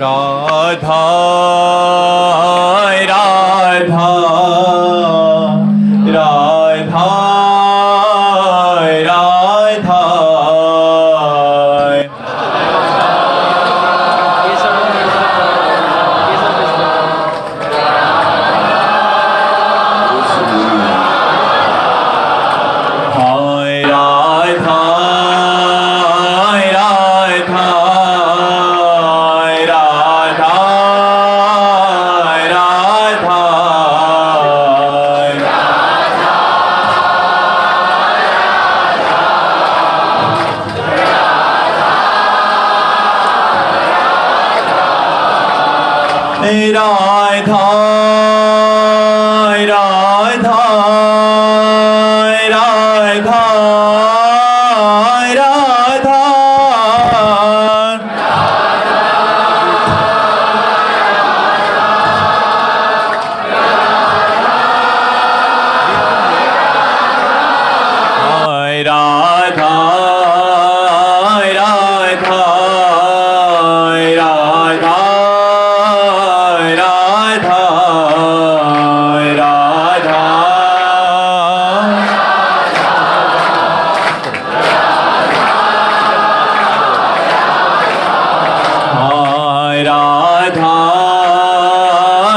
राधा राधा राधा राधा राधा राधा राधा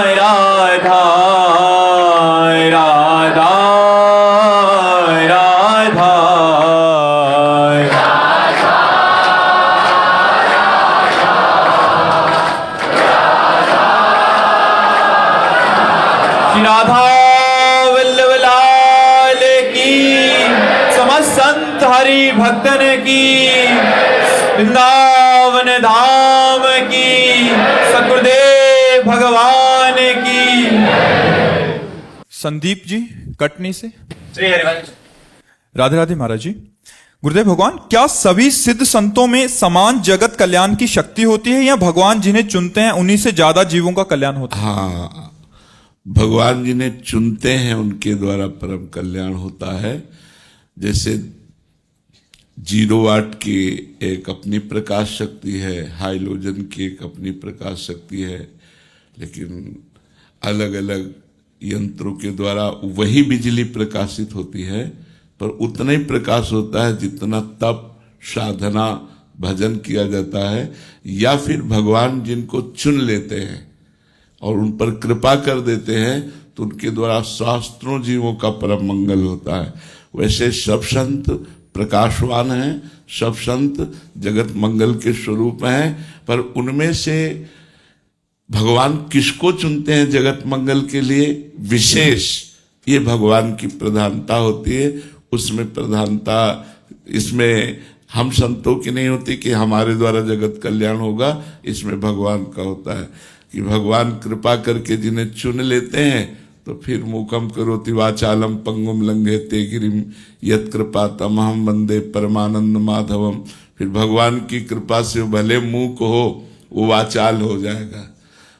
राधा राधा राधा वल्लभ लाल की, समस्त संत हरि भक्तन की, वृंदावन धाम की, सतगुरुदेव भगवान की। संदीप जी कटनी से, श्री हरिवंश। राधे राधे महाराज जी। गुरुदेव भगवान, क्या सभी सिद्ध संतों में समान जगत कल्याण की शक्ति होती है या भगवान जिन्हें चुनते हैं उन्हीं से ज्यादा जीवों का कल्याण होता है? हाँ, भगवान जिन्हें चुनते हैं उनके द्वारा परम कल्याण होता है। जैसे 0 वाट की एक अपनी प्रकाश शक्ति है, हाइलोजन की एक अपनी प्रकाश शक्ति है, लेकिन अलग अलग यंत्रों के द्वारा वही बिजली प्रकाशित होती है, पर उतना ही प्रकाश होता है जितना तप, साधना, भजन किया जाता है, या फिर भगवान जिनको चुन लेते हैं और उन पर कृपा कर देते हैं तो उनके द्वारा शास्त्रों जीवों का परम मंगल होता है। वैसे सब संत प्रकाशवान हैं, सब संत जगत मंगल के स्वरूप हैं, पर उनमें से भगवान किसको चुनते हैं जगत मंगल के लिए विशेष, ये भगवान की प्रधानता होती है। उसमें प्रधानता इसमें हम संतों की नहीं होती कि हमारे द्वारा जगत कल्याण होगा, इसमें भगवान का होता है कि भगवान कृपा करके जिन्हें चुन लेते हैं तो फिर मूकम करोति वाचालम पंगुम लंघेते गिरिम यत् कृपा तमहम वंदे परमानंद माधवम। फिर भगवान की कृपा से भले मूक हो वो वाचाल हो जाएगा,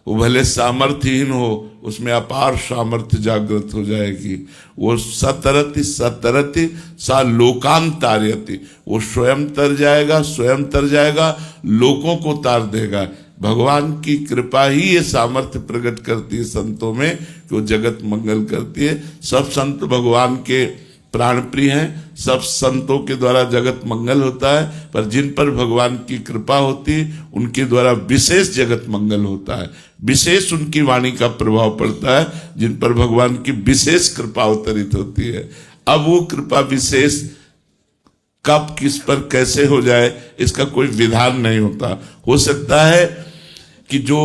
वो भले सामर्थ्यहीन हो उसमें अपार सामर्थ्य जागृत हो जाएगी। वो सतरति सतरति सा लोकांतार्यति, वो स्वयं तर जाएगा, स्वयं तर जाएगा, लोगों को तार देगा। भगवान की कृपा ही ये सामर्थ्य प्रकट करती है संतों में कि वो जगत मंगल करती है। सब संत भगवान के प्राण प्रिय हैं, सब संतों के द्वारा जगत मंगल होता है, पर जिन पर भगवान की कृपा होती है उनके द्वारा विशेष जगत मंगल होता है, विशेष उनकी वाणी का प्रभाव पड़ता है, जिन पर भगवान की विशेष कृपा अवतरित होती है। अब वो कृपा विशेष कब किस पर कैसे हो जाए इसका कोई विधान नहीं होता। हो सकता है कि जो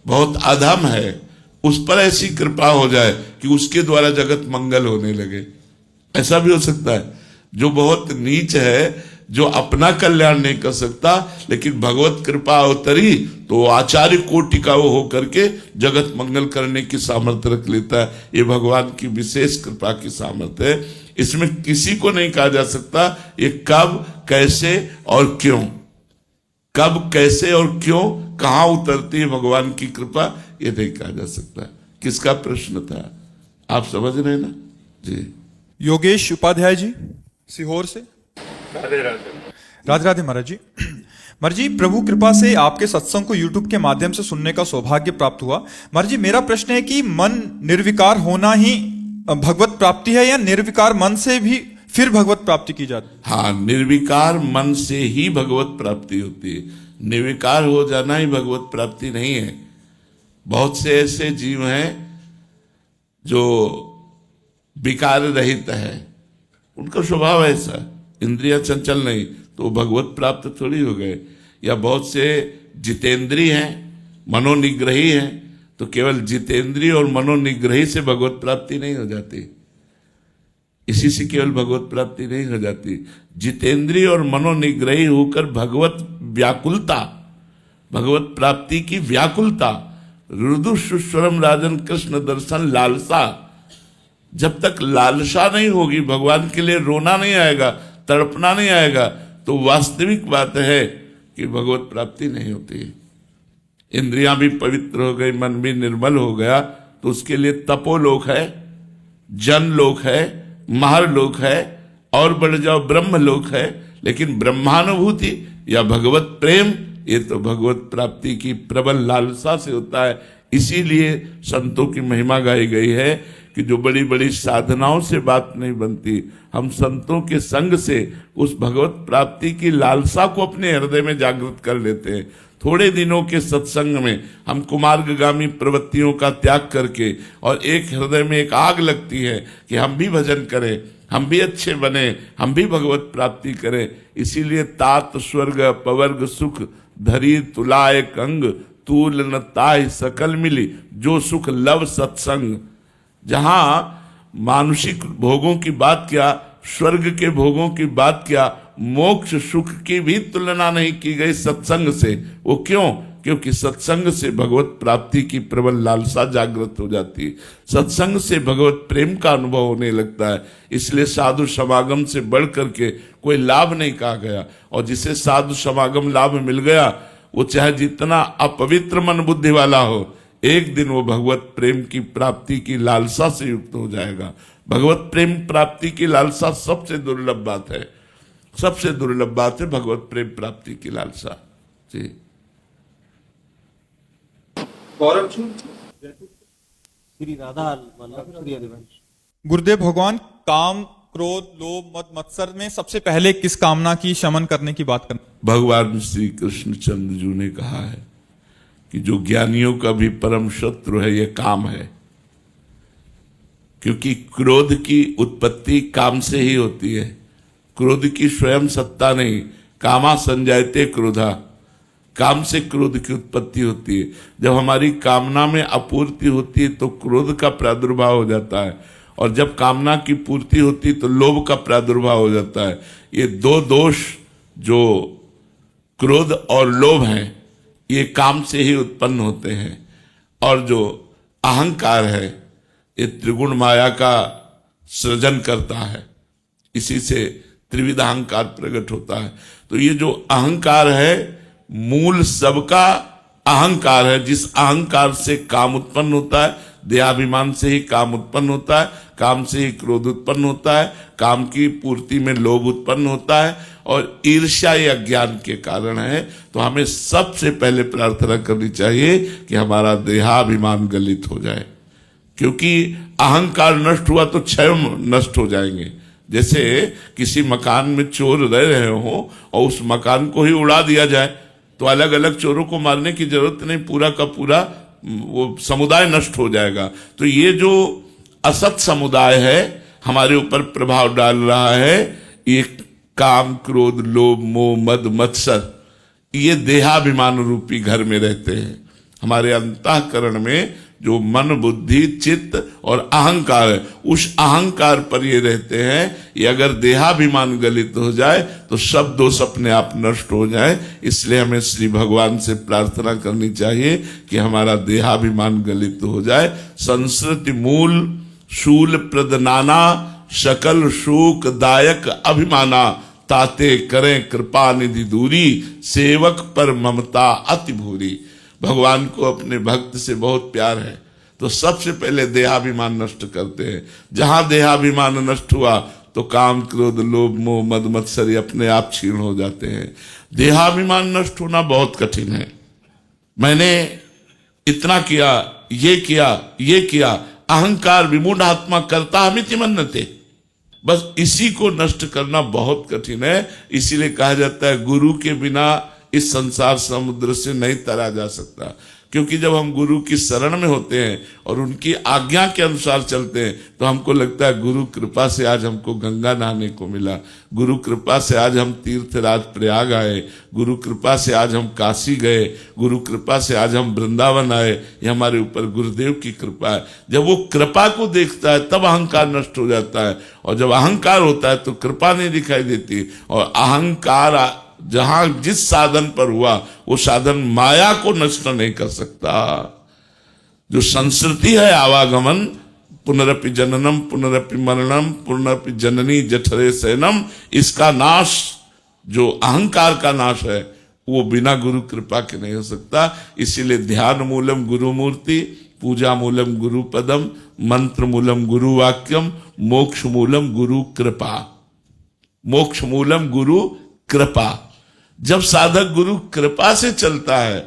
बहुत अधम है उस पर ऐसी कृपा हो जाए कि उसके द्वारा जगत मंगल होने लगे, ऐसा भी हो सकता है। जो बहुत नीच है, जो अपना कल्याण नहीं कर सकता, लेकिन भगवत कृपा अवतरी तो आचार्य कोटि का वो होकर के जगत मंगल करने की सामर्थ्य रख लेता है। ये भगवान की विशेष कृपा की सामर्थ्य है। इसमें किसी को नहीं कहा जा सकता ये कब कैसे और क्यों, कब कैसे और क्यों कहाँ उतरती है भगवान की कृपा, ये नहीं कहा जा सकता। किसका प्रश्न था, आप समझ रहे ना जी? योगेश उपाध्याय जी सीहोर से। राधे राधे। राधे राधे महाराज जी। महाराज जी, प्रभु कृपा से आपके सत्संग को YouTube के माध्यम से सुनने का सौभाग्य प्राप्त हुआ। महाराज जी, मेरा प्रश्न है कि मन निर्विकार होना ही भगवत प्राप्ति है या निर्विकार मन से भी फिर भगवत प्राप्ति की जाती है? हाँ, निर्विकार मन से ही भगवत प्राप्ति होती है। निर्विकार हो जाना ही भगवत प्राप्ति नहीं है। बहुत से ऐसे जीव हैं जो विकार रहित है, उनका स्वभाव ऐसा, इंद्रियां चंचल नहीं, तो भगवत प्राप्त थोड़ी हो गए। या बहुत से जितेंद्री हैं, मनोनिग्रही हैं, तो केवल जितेंद्री और मनोनिग्रही से भगवत प्राप्ति नहीं हो जाती। इसी से केवल भगवत प्राप्ति नहीं हो जाती। जितेंद्री और मनोनिग्रही होकर भगवत व्याकुलता, भगवत प्राप्ति की व्याकुलता, रुदु सुस्वरम राजन कृष्ण दर्शन लालसा, जब तक लालसा नहीं होगी, भगवान के लिए रोना नहीं आएगा, तड़पना नहीं आएगा, तो वास्तविक बात है कि भगवत प्राप्ति नहीं होती। इंद्रियां भी पवित्र हो गई, मन भी निर्मल हो गया, तो उसके लिए तपोलोक है, जनलोक है, महारलोक है, और बढ़ जाओ ब्रह्मलोक है। लेकिन ब्रह्मानुभूति या भगवत प्रेम, ये तो भगवत प्राप्ति की प्रबल लालसा से होता है। इसीलिए संतों की महिमा गाई गई है कि जो बड़ी बड़ी साधनाओं से बात नहीं बनती, हम संतों के संग से उस भगवत प्राप्ति की लालसा को अपने हृदय में जागृत कर लेते हैं। थोड़े दिनों के सत्संग में हम कुमार्गगामी प्रवृत्तियों का त्याग करके, और एक हृदय में एक आग लगती है कि हम भी भजन करें, हम भी अच्छे बने, हम भी भगवत प्राप्ति करें। इसीलिए तात स्वर्ग पवर्ग सुख धरी तुलाय कंग, तूल न ताय सकल मिली, जो सुख लव सत्संग। जहां मानुषिक भोगों की बात क्या, स्वर्ग के भोगों की बात क्या, मोक्ष सुख की भी तुलना नहीं की गई सत्संग से। वो क्यों? क्योंकि सत्संग से भगवत प्राप्ति की प्रबल लालसा जागृत हो जाती है, सत्संग से भगवत प्रेम का अनुभव होने लगता है। इसलिए साधु समागम से बढ़ करके कोई लाभ नहीं कहा गया। और जिसे साधु समागम लाभ मिल गया, वो चाहे जितना अपवित्र मन बुद्धि वाला हो, एक दिन वो भगवत प्रेम की प्राप्ति की लालसा से युक्त हो जाएगा। भगवत प्रेम प्राप्ति की लालसा सबसे दुर्लभ बात है, सबसे दुर्लभ बात है भगवत प्रेम प्राप्ति की लालसा जी। श्री राधा वल्लभ श्री हरिवंश। गुरुदेव भगवान काम क्रोध लोभ मद मत्सर में सबसे पहले किस कामना की शमन करने की बात करते? भगवान श्री कृष्ण चंद्र जी ने कहा है कि जो ज्ञानियों का भी परम शत्रु है, यह काम है। क्योंकि क्रोध की उत्पत्ति काम से ही होती है, क्रोध की स्वयं सत्ता नहीं। कामा संजायते क्रोधा, काम से क्रोध की उत्पत्ति होती है। जब हमारी कामना में अपूर्ति होती है तो क्रोध का प्रादुर्भाव हो जाता है, और जब कामना की पूर्ति होती है तो लोभ का प्रादुर्भाव हो जाता है। ये दो दोष जो क्रोध और लोभ हैं, ये काम से ही उत्पन्न होते हैं। और जो अहंकार है, ये त्रिगुण माया का सृजन करता है, इसी से त्रिविध अहंकार प्रकट होता है। तो ये जो अहंकार है, मूल सबका अहंकार है। जिस अहंकार से काम उत्पन्न होता है, देहाभिमान से ही काम उत्पन्न होता है, काम से ही क्रोध उत्पन्न होता है, काम की पूर्ति में लोभ उत्पन्न होता है, और ईर्ष्या या ज्ञान के कारण है। तो हमें सबसे पहले प्रार्थना करनी चाहिए कि हमारा देहाभिमान गलित हो जाए, क्योंकि अहंकार नष्ट हुआ तो क्षय नष्ट हो जाएंगे। जैसे किसी मकान में चोर रह रहे हो और उस मकान को ही उड़ा दिया जाए, तो अलग अलग चोरों को मारने की जरूरत नहीं, पूरा का पूरा वो समुदाय नष्ट हो जाएगा। तो ये जो असत समुदाय है हमारे ऊपर प्रभाव डाल रहा है, ये काम क्रोध लोभ मोह मद मत्सर, ये देहाभिमान रूपी घर में रहते हैं। हमारे अंतःकरण में जो मन बुद्धि चित्त और अहंकार है, उस अहंकार पर ये रहते हैं। ये अगर देहाभिमान गलित हो जाए तो सब दोष अपने आप नष्ट हो जाए। इसलिए हमें श्री भगवान से प्रार्थना करनी चाहिए कि हमारा देहाभिमान गलित हो जाए। संस्कृति मूल शूल प्रदनाना, सकल शोक दायक अभिमाना, ताते करें कृपा निधि दूरी, सेवक पर ममता अति भूरी। भगवान को अपने भक्त से बहुत प्यार है, तो सबसे पहले देहाभिमान नष्ट करते हैं। जहां देहाभिमान नष्ट हुआ तो काम क्रोध लोभ मोह मद मत्सरी अपने आप क्षीण हो जाते हैं। देहाभिमान नष्ट होना बहुत कठिन है। मैंने इतना किया, ये किया, अहंकार विमूढ़ आत्मा करता हमिति मन्यते, बस इसी को नष्ट करना बहुत कठिन है। इसीलिए कहा जाता है गुरु के बिना इस संसार समुद्र से नहीं तरा जा सकता। क्योंकि जब हम गुरु की शरण में होते हैं और उनकी आज्ञा के अनुसार चलते हैं तो हमको लगता है गुरु कृपा से आज हमको गंगा नहाने को मिला, गुरु कृपा से आज हम तीर्थराज प्रयाग आए, गुरु कृपा से आज हम काशी गए, गुरु कृपा से आज हम वृंदावन आए, ये हमारे ऊपर गुरुदेव की कृपा है। जब वो कृपा को देखता है तब अहंकार नष्ट हो जाता है, और जब अहंकार होता है तो कृपा नहीं दिखाई देती। और अहंकार जहां जिस साधन पर हुआ वो साधन माया को नष्ट नहीं कर सकता। जो संस्कृति है आवागमन, पुनरपि जननम पुनरपि मरणम पुनरपि जननी जठरे शयनम, इसका नाश, जो अहंकार का नाश है, वो बिना गुरु कृपा के नहीं हो सकता। इसीलिए ध्यान मूलम गुरु मूर्ति, पूजा मूलम गुरु पदम, मंत्र मूलम गुरु वाक्यम, मोक्ष मूलम गुरु कृपा। मोक्ष मूलम गुरु कृपा। जब साधक गुरु कृपा से चलता है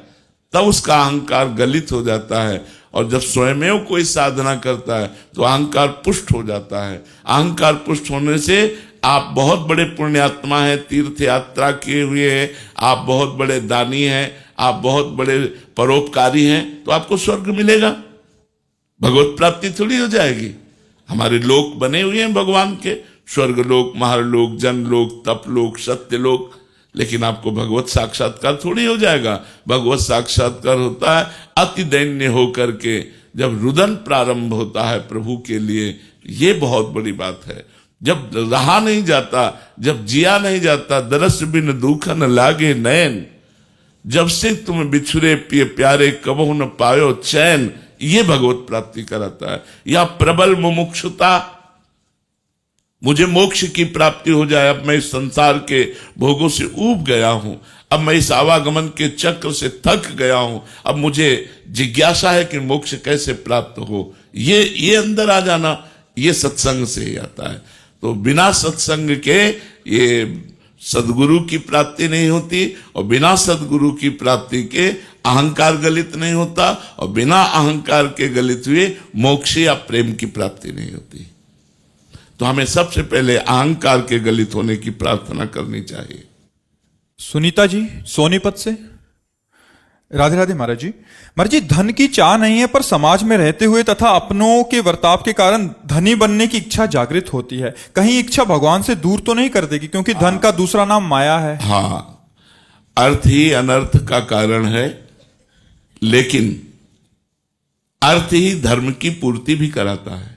तब उसका अहंकार गलित हो जाता है, और जब स्वयं कोई साधना करता है तो अहंकार पुष्ट हो जाता है। अहंकार पुष्ट होने से आप बहुत बड़े पुण्यात्मा हैं, तीर्थ यात्रा किए हुए हैं, आप बहुत बड़े दानी हैं, आप बहुत बड़े परोपकारी हैं, तो आपको स्वर्ग मिलेगा, भगवत प्राप्ति थोड़ी हो जाएगी। हमारे लोक बने हुए हैं भगवान के, स्वर्ग लोक, महालोक, जनलोक, तपलोक, सत्यलोक, लेकिन आपको भगवत साक्षात्कार थोड़ी हो जाएगा। भगवत साक्षात्कार होता है अति दैन्य होकर के, जब रुदन प्रारंभ होता है प्रभु के लिए। ये बहुत बड़ी बात है। जब रहा नहीं जाता, जब जिया नहीं जाता, दरस बिन दुख न लागे नैन, जब से तुम बिछुरे पिए प्यारे कबहु न पायो चैन, ये भगवत प्राप्ति कराता है। या प्रबल मुमुक्षुता, मुझे मोक्ष की प्राप्ति हो जाए, अब मैं इस संसार के भोगों से ऊब गया हूं, अब मैं इस आवागमन के चक्र से थक गया हूं, अब मुझे जिज्ञासा है कि मोक्ष कैसे प्राप्त हो। ये अंदर आ जाना, ये सत्संग से ही आता है। तो बिना सत्संग के ये सदगुरु की प्राप्ति नहीं होती, और बिना सदगुरु की प्राप्ति के अहंकार गलित नहीं होता, और बिना अहंकार के गलित हुए मोक्ष या प्रेम की प्राप्ति नहीं होती। तो हमें सबसे पहले अहंकार के गलित होने की प्रार्थना करनी चाहिए। सुनीता जी सोनीपत से, राधे राधे महाराज जी। महाराज जी, धन की चाह नहीं है, पर समाज में रहते हुए तथा अपनों के वर्ताव के कारण धनी बनने की इच्छा जागृत होती है। कहीं इच्छा भगवान से दूर तो नहीं कर देगी, क्योंकि धन का दूसरा नाम माया है। हाँ, अर्थ ही अनर्थ का कारण है, लेकिन अर्थ ही धर्म की पूर्ति भी कराता है।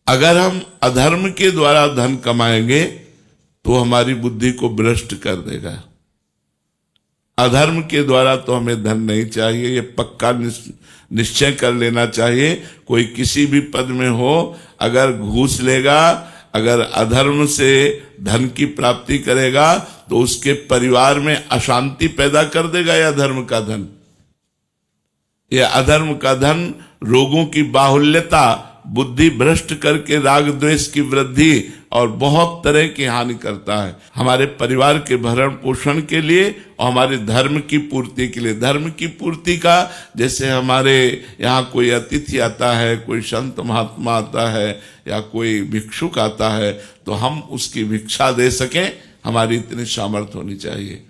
अगर हम अधर्म के द्वारा धन कमाएंगे तो हमारी बुद्धि को भ्रष्ट कर देगा। अधर्म के द्वारा तो हमें धन नहीं चाहिए, ये पक्का निश्चय कर लेना चाहिए। कोई किसी भी पद में हो, अगर घूस लेगा, अगर अधर्म से धन की प्राप्ति करेगा तो उसके परिवार में अशांति पैदा कर देगा। यह अधर्म का धन, यह अधर्म का धन रोगों की बाहुल्यता, बुद्धि भ्रष्ट करके राग द्वेष की वृद्धि और बहुत तरह की हानि करता है। हमारे परिवार के भरण पोषण के लिए और हमारे धर्म की पूर्ति के लिए। धर्म की पूर्ति का, जैसे हमारे यहाँ कोई अतिथि आता है, कोई संत महात्मा आता है या कोई भिक्षुक आता है, तो हम उसकी भिक्षा दे सकें, हमारी इतनी सामर्थ्य होनी चाहिए।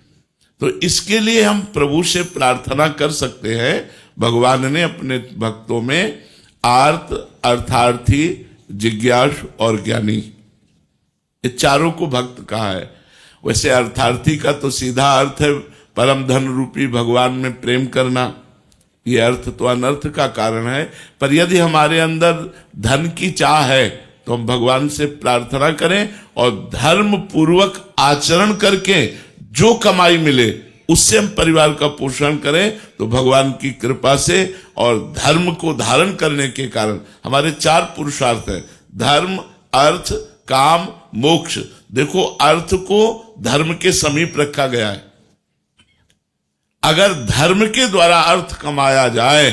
तो इसके लिए हम प्रभु से प्रार्थना कर सकते हैं। भगवान ने अपने भक्तों में आर्त, अर्थार्थी, जिज्ञासु और ज्ञानी, ये चारों को भक्त कहा है। वैसे अर्थार्थी का तो सीधा अर्थ है परम धन रूपी भगवान में प्रेम करना। ये अर्थ तो अनर्थ का कारण है, पर यदि हमारे अंदर धन की चाह है तो हम भगवान से प्रार्थना करें और धर्म पूर्वक आचरण करके जो कमाई मिले उससे हम परिवार का पोषण करें, तो भगवान की कृपा से और धर्म को धारण करने के कारण हमारे चार पुरुषार्थ हैं: धर्म, अर्थ, काम, मोक्ष। देखो, अर्थ को धर्म के समीप रखा गया है। अगर धर्म के द्वारा अर्थ कमाया जाए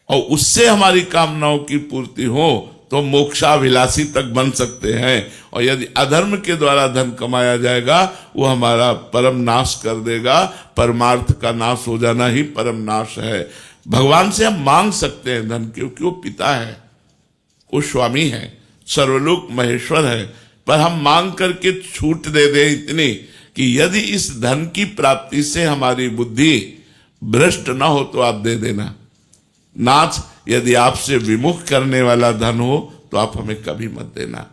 और उससे हमारी कामनाओं की पूर्ति हो तो मोक्षाभिलाषी तक बन सकते हैं। और यदि अधर्म के द्वारा धन कमाया जाएगा वो हमारा परम नाश कर देगा। परमार्थ का नाश हो जाना ही परम नाश है। भगवान से हम मांग सकते हैं धन, क्योंकि वो पिता है, वो स्वामी है, सर्वलोक महेश्वर है। पर हम मांग करके छूट दे दें इतनी कि यदि इस धन की प्राप्ति से हमारी बुद्धि भ्रष्ट ना हो तो आप दे देना। नाथ, यदि आपसे विमुख करने वाला धन हो तो आप हमें कभी मत देना।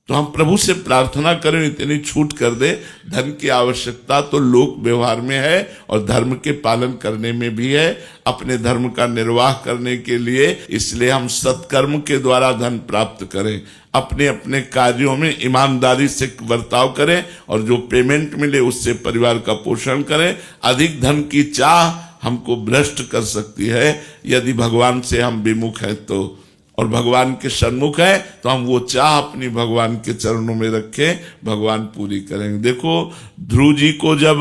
तो हम प्रभु से प्रार्थना करें इतनी छूट कर दे। धन की आवश्यकता तो लोक व्यवहार में है और धर्म के पालन करने में भी है, अपने धर्म का निर्वाह करने के लिए। इसलिए हम सत्कर्म के द्वारा धन प्राप्त करें, अपने अपने कार्यों में ईमानदारी से बर्ताव करें और जो पेमेंट मिले उससे परिवार का पोषण करें। अधिक धन की चाह हमको भ्रष्ट कर सकती है यदि भगवान से हम विमुख हैं तो, और भगवान के सन्मुख है तो हम वो चाह अपनी भगवान के चरणों में रखें, भगवान पूरी करेंगे। देखो, ध्रुव जी को जब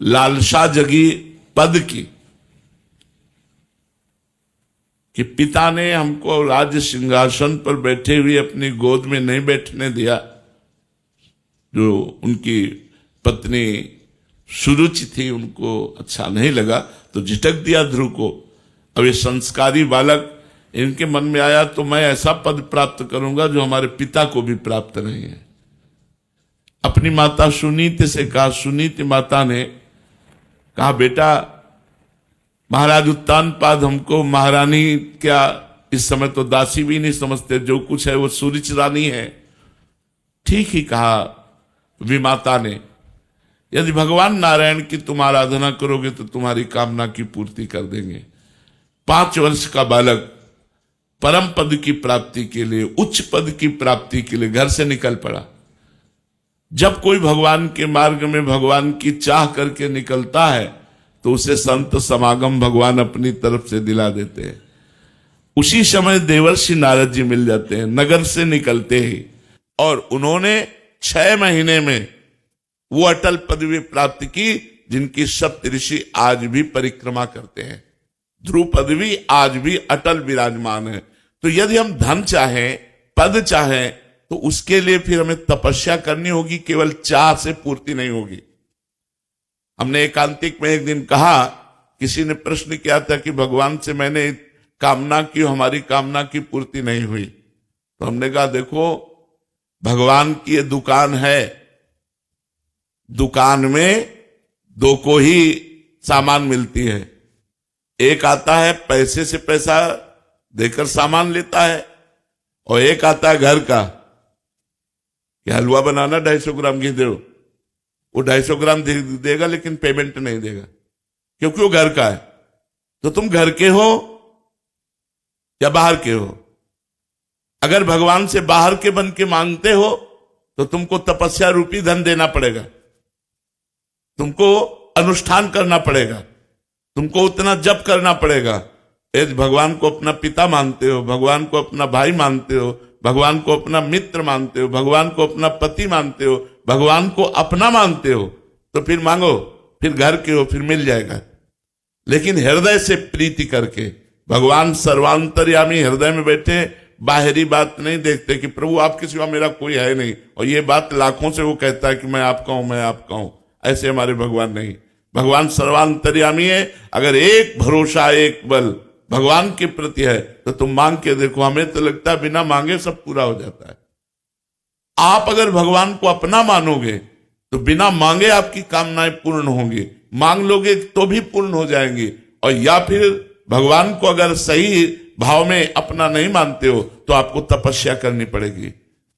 लालसा जगी पद की कि पिता ने हमको राज्य सिंहासन पर बैठे हुए अपनी गोद में नहीं बैठने दिया, जो उनकी पत्नी सुरुचि थी उनको अच्छा नहीं लगा तो झिटक दिया ध्रुव को। अब ये संस्कारी बालक, इनके मन में आया तो मैं ऐसा पद प्राप्त करूंगा जो हमारे पिता को भी प्राप्त नहीं है। अपनी माता सुनीति से कहा, सुनीति माता ने कहा, बेटा महाराज उत्तानपाद हमको महारानी क्या, इस समय तो दासी भी नहीं समझते, जो कुछ है वो सुरुचि रानी है। ठीक ही कहा विमाता ने, यदि भगवान नारायण की तुम आराधना करोगे तो तुम्हारी कामना की पूर्ति कर देंगे। 5 वर्ष का बालक परम पद की प्राप्ति के लिए, उच्च पद की प्राप्ति के लिए घर से निकल पड़ा। जब कोई भगवान के मार्ग में भगवान की चाह करके निकलता है तो उसे संत समागम भगवान अपनी तरफ से दिला देते हैं। उसी समय देवर्षि नारद जी मिल जाते हैं नगर से निकलते ही, और उन्होंने 6 महीने में वो अटल पदवी प्राप्त की जिनकी सप्तऋषि आज भी परिक्रमा करते हैं। ध्रुव पदवी आज भी अटल विराजमान है। तो यदि हम धन चाहें, पद चाहें, तो उसके लिए फिर हमें तपस्या करनी होगी, केवल चाह से पूर्ति नहीं होगी। हमने एकांतिक में एक दिन कहा, किसी ने प्रश्न किया था कि भगवान से मैंने कामना की, हमारी कामना की पूर्ति नहीं हुई। तो हमने कहा, देखो भगवान की ये दुकान है, दुकान में 2 को ही सामान मिलती है। एक आता है पैसे से पैसा देकर सामान लेता है, और एक आता है घर का कि हलवा बनाना 250 ग्राम घी दो, वो 250 ग्राम देगा लेकिन पेमेंट नहीं देगा, क्योंकि वो घर का है। तो तुम घर के हो या बाहर के हो? अगर भगवान से बाहर के बन के मांगते हो तो तुमको तपस्या रूपी धन देना पड़ेगा, तुमको अनुष्ठान करना पड़ेगा, तुमको उतना जप करना पड़ेगा। यदि भगवान को अपना पिता मानते हो, भगवान को अपना भाई मानते हो, भगवान को अपना मित्र मानते हो, भगवान को अपना पति मानते हो, भगवान को अपना मानते हो, तो फिर मांगो, फिर घर के हो, फिर मिल जाएगा। लेकिन हृदय से प्रीति करके, भगवान सर्वांतर्यामी हृदय में बैठे, बाहरी बात नहीं देखते कि प्रभु आपके सिवा मेरा कोई है नहीं, और ये बात लाखों से वो कहता है कि मैं आपका हूं, मैं आपका हूं। ऐसे हमारे भगवान नहीं। भगवान सर्वांतर्यामी है। अगर एक भरोसा, एक बल भगवान के प्रति है तो तुम मांग के देखो, हमें तो लगता है बिना मांगे सब पूरा हो जाता है। आप अगर भगवान को अपना मानोगे तो बिना मांगे आपकी कामनाएं पूर्ण होंगी, मांग लोगे तो भी पूर्ण हो जाएंगी। और या फिर भगवान को अगर सही भाव में अपना नहीं मानते हो तो आपको तपस्या करनी पड़ेगी,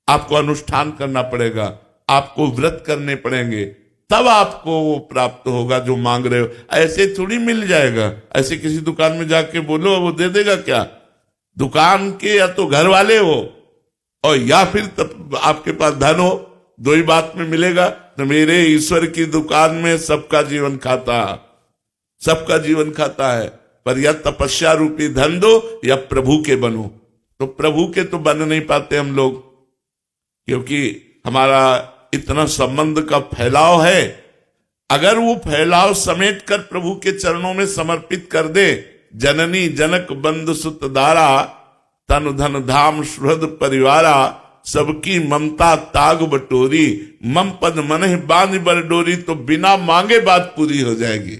आपको अनुष्ठान करना पड़ेगा, आपको व्रत करने पड़ेंगे, तब आपको वो प्राप्त होगा जो मांग रहे हो। ऐसे थोड़ी मिल जाएगा। ऐसे किसी दुकान में जाके बोलो, वो दे देगा क्या? दुकान के या तो घर वाले हो और या फिर तब आपके पास धन हो, 2 ही बात में मिलेगा। तो मेरे ईश्वर की दुकान में सबका जीवन खाता, सबका जीवन खाता है, पर या तपस्या रूपी धन दो या प्रभु के बनो। तो प्रभु के तो बन नहीं पाते हम लोग, क्योंकि हमारा इतना संबंध का फैलाव है। अगर वो फैलाव समेट कर प्रभु के चरणों में समर्पित कर दे, जननी जनक बंधु सुत दारा, तन धन धाम सुहृद परिवारा, सबकी ममता ताग बटोरी, मम पद मन बांध बर डोरी। तो बिना मांगे बात पूरी हो जाएगी,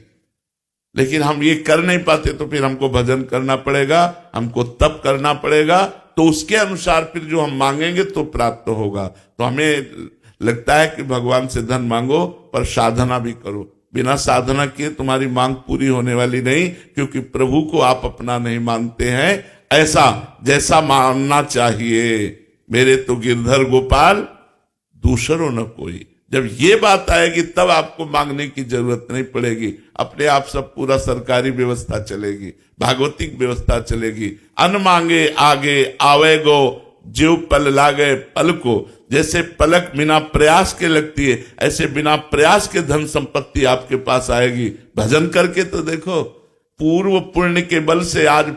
लेकिन हम ये कर नहीं पाते तो फिर हमको भजन करना पड़ेगा, हमको तप करना पड़ेगा, तो उसके अनुसार फिर जो हम मांगेंगे तो प्राप्त होगा। तो हमें लगता है कि भगवान से धन मांगो पर साधना भी करो। बिना साधना किए तुम्हारी मांग पूरी होने वाली नहीं, क्योंकि प्रभु को आप अपना नहीं मानते हैं ऐसा जैसा मानना चाहिए। मेरे तो गिरधर गोपाल दूसरों न कोई। जब ये बात आएगी तब आपको मांगने की जरूरत नहीं पड़ेगी, अपने आप सब पूरा सरकारी व्यवस्था चलेगी, भागवतिक व्यवस्था चलेगी। अन मांगे आगे आवे गो, जीव पल लागे पल को। जैसे पलक बिना प्रयास के लगती है, ऐसे बिना प्रयास के धन संपत्ति आपके पास आएगी। भजन करके तो देखो, पूर्व पुण्य के बल से आज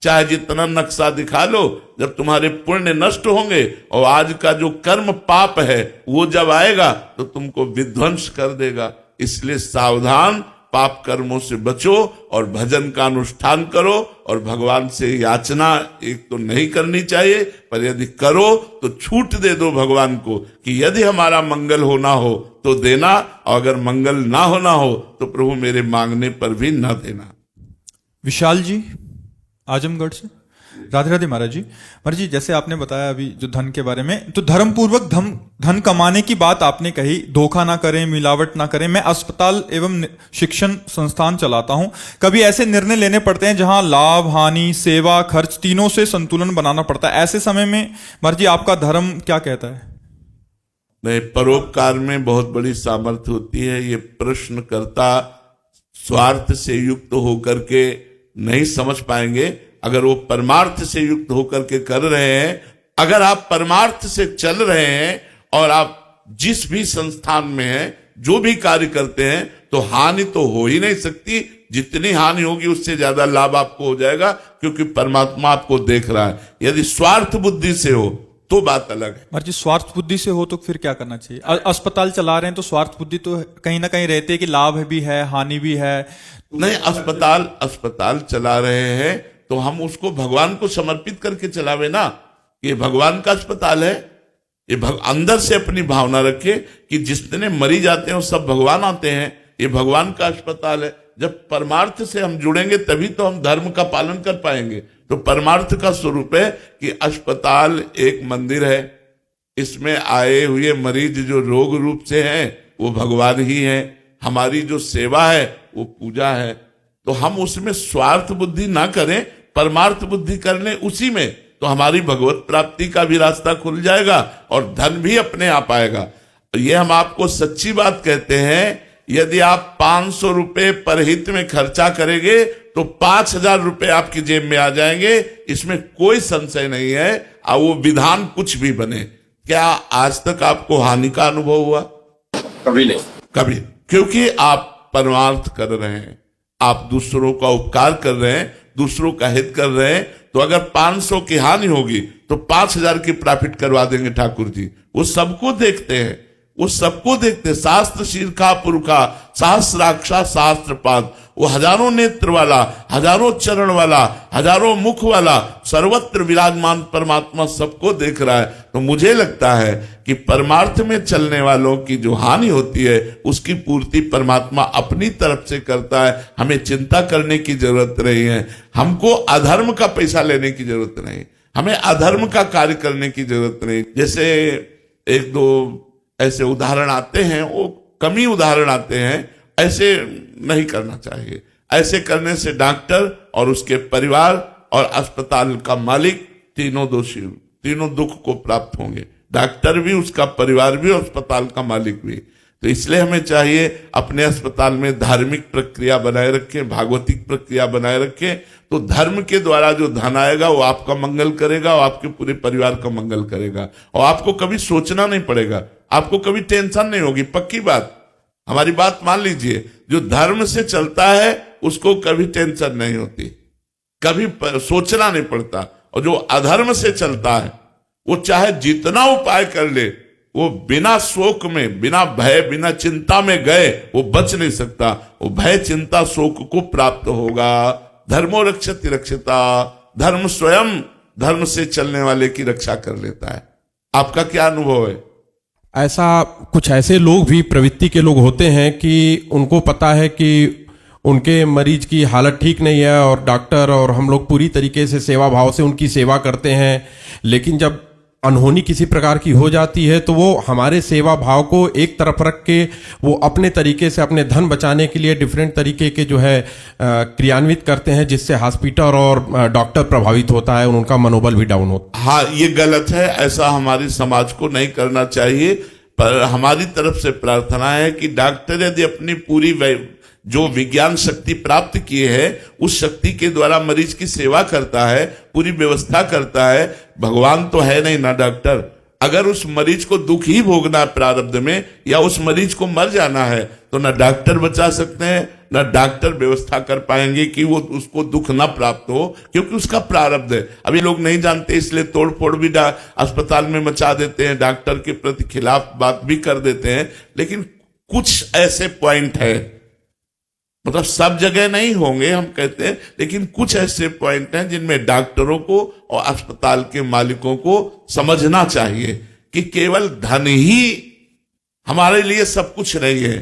चाहे जितना नक्शा दिखा लो, जब तुम्हारे पुण्य नष्ट होंगे और आज का जो कर्म पाप है वो जब आएगा तो तुमको विध्वंस कर देगा। इसलिए सावधान, पाप कर्मों से बचो और भजन का अनुष्ठान करो। और भगवान से याचना एक तो नहीं करनी चाहिए, पर यदि करो तो छूट दे दो भगवान को कि यदि हमारा मंगल होना हो तो देना, और अगर मंगल ना होना हो तो प्रभु मेरे मांगने पर भी ना देना। विशाल जी आजमगढ़ से, राधे राधे महाराज जी। महाराज जी, जैसे आपने बताया अभी जो धन के बारे में, तो धर्म पूर्वक धन कमाने की बात आपने कही, धोखा ना करें, मिलावट ना करें। मैं अस्पताल एवं शिक्षण संस्थान चलाता हूं, कभी ऐसे निर्णय लेने पड़ते हैं जहां लाभ हानि सेवा खर्च तीनों से संतुलन बनाना पड़ता है। ऐसे समय में महाराज जी आपका धर्म क्या कहता है? नहीं, परोपकार में बहुत बड़ी सामर्थ्य होती है। ये प्रश्नकर्ता स्वार्थ से युक्त होकर के नहीं समझ पाएंगे। अगर वो परमार्थ से युक्त होकर के कर रहे हैं, अगर आप परमार्थ से चल रहे हैं और आप जिस भी संस्थान में हैं, जो भी कार्य करते हैं, तो हानि तो हो ही नहीं सकती। जितनी हानि होगी उससे ज्यादा लाभ आपको हो जाएगा, क्योंकि परमात्मा आपको देख रहा है। यदि स्वार्थ बुद्धि से हो तो बात अलग है। महाराज जी, स्वार्थ बुद्धि से हो तो फिर क्या करना चाहिए? अस्पताल चला रहे हैं तो स्वार्थ बुद्धि तो कहीं ना कहीं रहती है कि लाभ भी है हानि भी है। नहीं, अस्पताल चला रहे हैं तो हम उसको भगवान को समर्पित करके चलावे ना। ये भगवान का अस्पताल है, ये अंदर से अपनी भावना रखे कि जितने मरीज आते हैं वो सब भगवान आते हैं। ये भगवान का अस्पताल है। जब परमार्थ से हम जुड़ेंगे तभी तो हम धर्म का पालन कर पाएंगे। तो परमार्थ का स्वरूप है कि अस्पताल एक मंदिर है, इसमें आए हुए मरीज जो रोग रूप से हैं वो भगवान ही हैं। हमारी जो सेवा है वो पूजा है। तो हम उसमें स्वार्थ बुद्धि ना करें, परमार्थ बुद्धि कर लें उसी में, तो हमारी भगवत प्राप्ति का भी रास्ता खुल जाएगा और धन भी अपने आप आएगा। ये हम आपको सच्ची बात कहते हैं, यदि आप 500 रुपए परहित में खर्चा करेंगे तो 5000 रुपए आपकी जेब में आ जाएंगे, इसमें कोई संशय नहीं है। और वो विधान कुछ भी बने। क्या आज तक आपको हानि का अनुभव हुआ? कभी नहीं। कभी, क्योंकि आप परमार्थ कर रहे हैं, आप दूसरों का उपकार कर रहे हैं, दूसरों का हित कर रहे हैं। तो अगर 500 की हानि होगी तो 5000 की प्रॉफिट करवा देंगे ठाकुर जी। वो सबको देखते हैं, वो सबको देखते हैं। शास्त्र शीर्षा पुरुषा सहस्राक्षा शास्त्र पाद, वो हजारों नेत्र वाला, हजारों चरण वाला, हजारों मुख वाला, सर्वत्र विराजमान परमात्मा सबको देख रहा है। तो मुझे लगता है कि परमार्थ में चलने वालों की जो हानि होती है उसकी पूर्ति परमात्मा अपनी तरफ से करता है। हमें चिंता करने की जरूरत नहीं है, हमको अधर्म का पैसा लेने की जरूरत नहीं, हमें अधर्म का कार्य करने की जरूरत नहीं। जैसे एक दो ऐसे उदाहरण आते हैं, वो कम ही उदाहरण आते हैं, ऐसे नहीं करना चाहिए। ऐसे करने से डॉक्टर और उसके परिवार और अस्पताल का मालिक तीनों दोषी, तीनों दुख को प्राप्त होंगे। डॉक्टर भी, उसका परिवार भी और अस्पताल का मालिक भी। तो इसलिए हमें चाहिए अपने अस्पताल में धार्मिक प्रक्रिया बनाए रखें, भागवतिक प्रक्रिया बनाए रखें। तो धर्म के द्वारा जो धन आएगा वो आपका मंगल करेगा और आपके पूरे परिवार का मंगल करेगा। और आपको कभी सोचना नहीं पड़ेगा, आपको कभी टेंशन नहीं होगी। पक्की बात, हमारी बात मान लीजिए, जो धर्म से चलता है उसको कभी टेंशन नहीं होती, कभी सोचना नहीं पड़ता। और जो अधर्म से चलता है वो चाहे जितना उपाय कर ले, वो बिना शोक में, बिना भय, बिना चिंता में गए वो बच नहीं सकता। वो भय चिंता शोक को प्राप्त होगा। धर्मो रक्षति रक्षिता, धर्म स्वयं धर्म से चलने वाले की रक्षा कर लेता है। आपका क्या अनुभव है? ऐसा कुछ ऐसे लोग भी प्रवृत्ति के लोग होते हैं कि उनको पता है कि उनके मरीज की हालत ठीक नहीं है और डॉक्टर और हम लोग पूरी तरीके से सेवा भाव से उनकी सेवा करते हैं, लेकिन जब अनहोनी किसी प्रकार की हो जाती है तो वो हमारे सेवा भाव को एक तरफ रख के वो अपने तरीके से अपने धन बचाने के लिए डिफरेंट तरीके के जो है क्रियान्वित करते हैं, जिससे हॉस्पिटल और डॉक्टर प्रभावित होता है और उनका मनोबल भी डाउन होता है। हाँ, ये गलत है, ऐसा हमारी समाज को नहीं करना चाहिए। पर हमारी तरफ से प्रार्थना है कि डॉक्टर यदि अपनी पूरी जो विज्ञान शक्ति प्राप्त किए है उस शक्ति के द्वारा मरीज की सेवा करता है, पूरी व्यवस्था करता है। भगवान तो है नहीं ना डॉक्टर। अगर उस मरीज को दुख ही भोगना है प्रारब्ध में, या उस मरीज को मर जाना है, तो ना डॉक्टर बचा सकते हैं, ना डॉक्टर व्यवस्था कर पाएंगे कि वो उसको दुख ना प्राप्त हो, क्योंकि उसका प्रारब्ध है। अभी लोग नहीं जानते, इसलिए तोड़ फोड़ भी अस्पताल में मचा देते हैं, डॉक्टर के प्रति खिलाफ बात भी कर देते हैं। लेकिन कुछ ऐसे पॉइंट है, मतलब सब जगह नहीं होंगे हम कहते हैं, लेकिन कुछ ऐसे पॉइंट हैं जिनमें डॉक्टरों को और अस्पताल के मालिकों को समझना चाहिए कि केवल धन ही हमारे लिए सब कुछ नहीं है।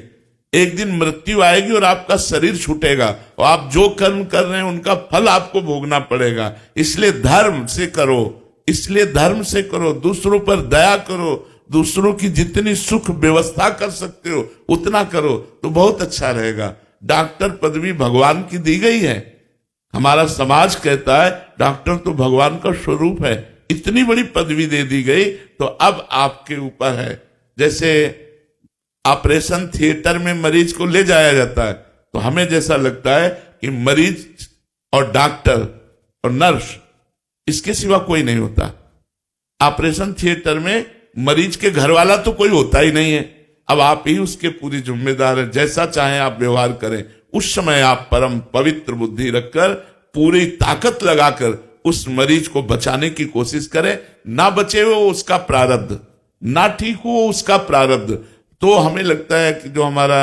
एक दिन मृत्यु आएगी और आपका शरीर छूटेगा और आप जो कर्म कर रहे हैं उनका फल आपको भोगना पड़ेगा। इसलिए धर्म से करो, इसलिए धर्म से करो, दूसरों पर दया करो, दूसरों की जितनी सुख व्यवस्था कर सकते हो उतना करो तो बहुत अच्छा रहेगा। डॉक्टर पदवी भगवान की दी गई है। हमारा समाज कहता है डॉक्टर तो भगवान का स्वरूप है। इतनी बड़ी पदवी दे दी गई, तो अब आपके ऊपर है। जैसे ऑपरेशन थिएटर में मरीज को ले जाया जाता है, तो हमें जैसा लगता है कि मरीज और डॉक्टर और नर्स, इसके सिवा कोई नहीं होता। ऑपरेशन थिएटर में मरीज के घर वाला तो कोई होता ही नहीं है। अब आप ही उसके पूरी जिम्मेदार हैं। जैसा चाहे आप व्यवहार करें, उस समय आप परम पवित्र बुद्धि रखकर पूरी ताकत लगाकर उस मरीज को बचाने की कोशिश करें। ना बचे वो उसका प्रारब्ध, ना ठीक हो उसका प्रारब्ध। तो हमें लगता है कि जो हमारा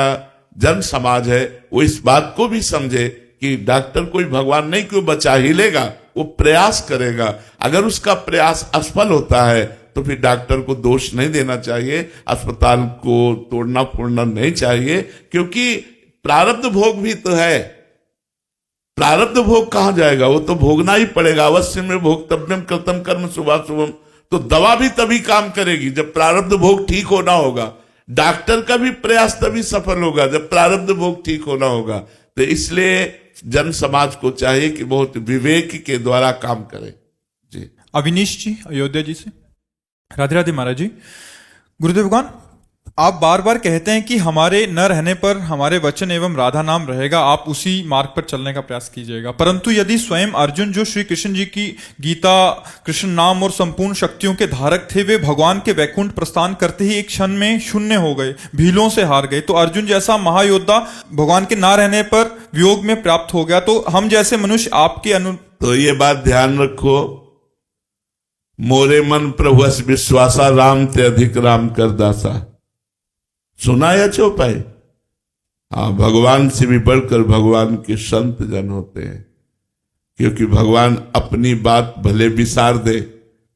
जन समाज है वो इस बात को भी समझे कि डॉक्टर कोई भगवान नहीं कि वो बचा ही लेगा, वो प्रयास करेगा। अगर उसका प्रयास असफल होता है तो फिर डॉक्टर को दोष नहीं देना चाहिए, अस्पताल को तोड़ना फोड़ना नहीं चाहिए, क्योंकि प्रारब्ध भोग भी तो है। प्रारब्ध भोग कहां जाएगा? वो तो भोगना ही पड़ेगा। अवश्य में भोक्तव्यम कृतम कर्म शुभाशुभम। तो दवा भी तभी काम करेगी जब प्रारब्ध भोग ठीक होना होगा। डॉक्टर का भी प्रयास तभी सफल होगा जब प्रारब्ध भोग ठीक होना होगा। तो इसलिए जन समाज को चाहिए कि बहुत विवेक के द्वारा काम करे। जी अविनीश जी अयोध्या जी से। राधे राधे महाराज जी। गुरुदेव भगवान, आप बार बार कहते हैं कि हमारे न रहने पर हमारे वचन एवं राधा नाम रहेगा, आप उसी मार्ग पर चलने का प्रयास कीजिएगा। परंतु यदि स्वयं अर्जुन, जो श्री कृष्ण जी की गीता, कृष्ण नाम और संपूर्ण शक्तियों के धारक थे, वे भगवान के वैकुंठ प्रस्थान करते ही एक क्षण में शून्य हो गए, भीलों से हार गए, तो अर्जुन जैसा महायोद्धा भगवान के ना रहने पर वियोग में प्राप्त हो गया, तो हम जैसे मनुष्य आपके तो ये बात ध्यान रखो, मोरे मन प्रभु विश्वासा, राम ते अधिक राम कर दासा। सुना या चौपाई? हाँ, भगवान से भी बढ़कर भगवान के संत जन होते हैं, क्योंकि भगवान अपनी बात भले विसार दे,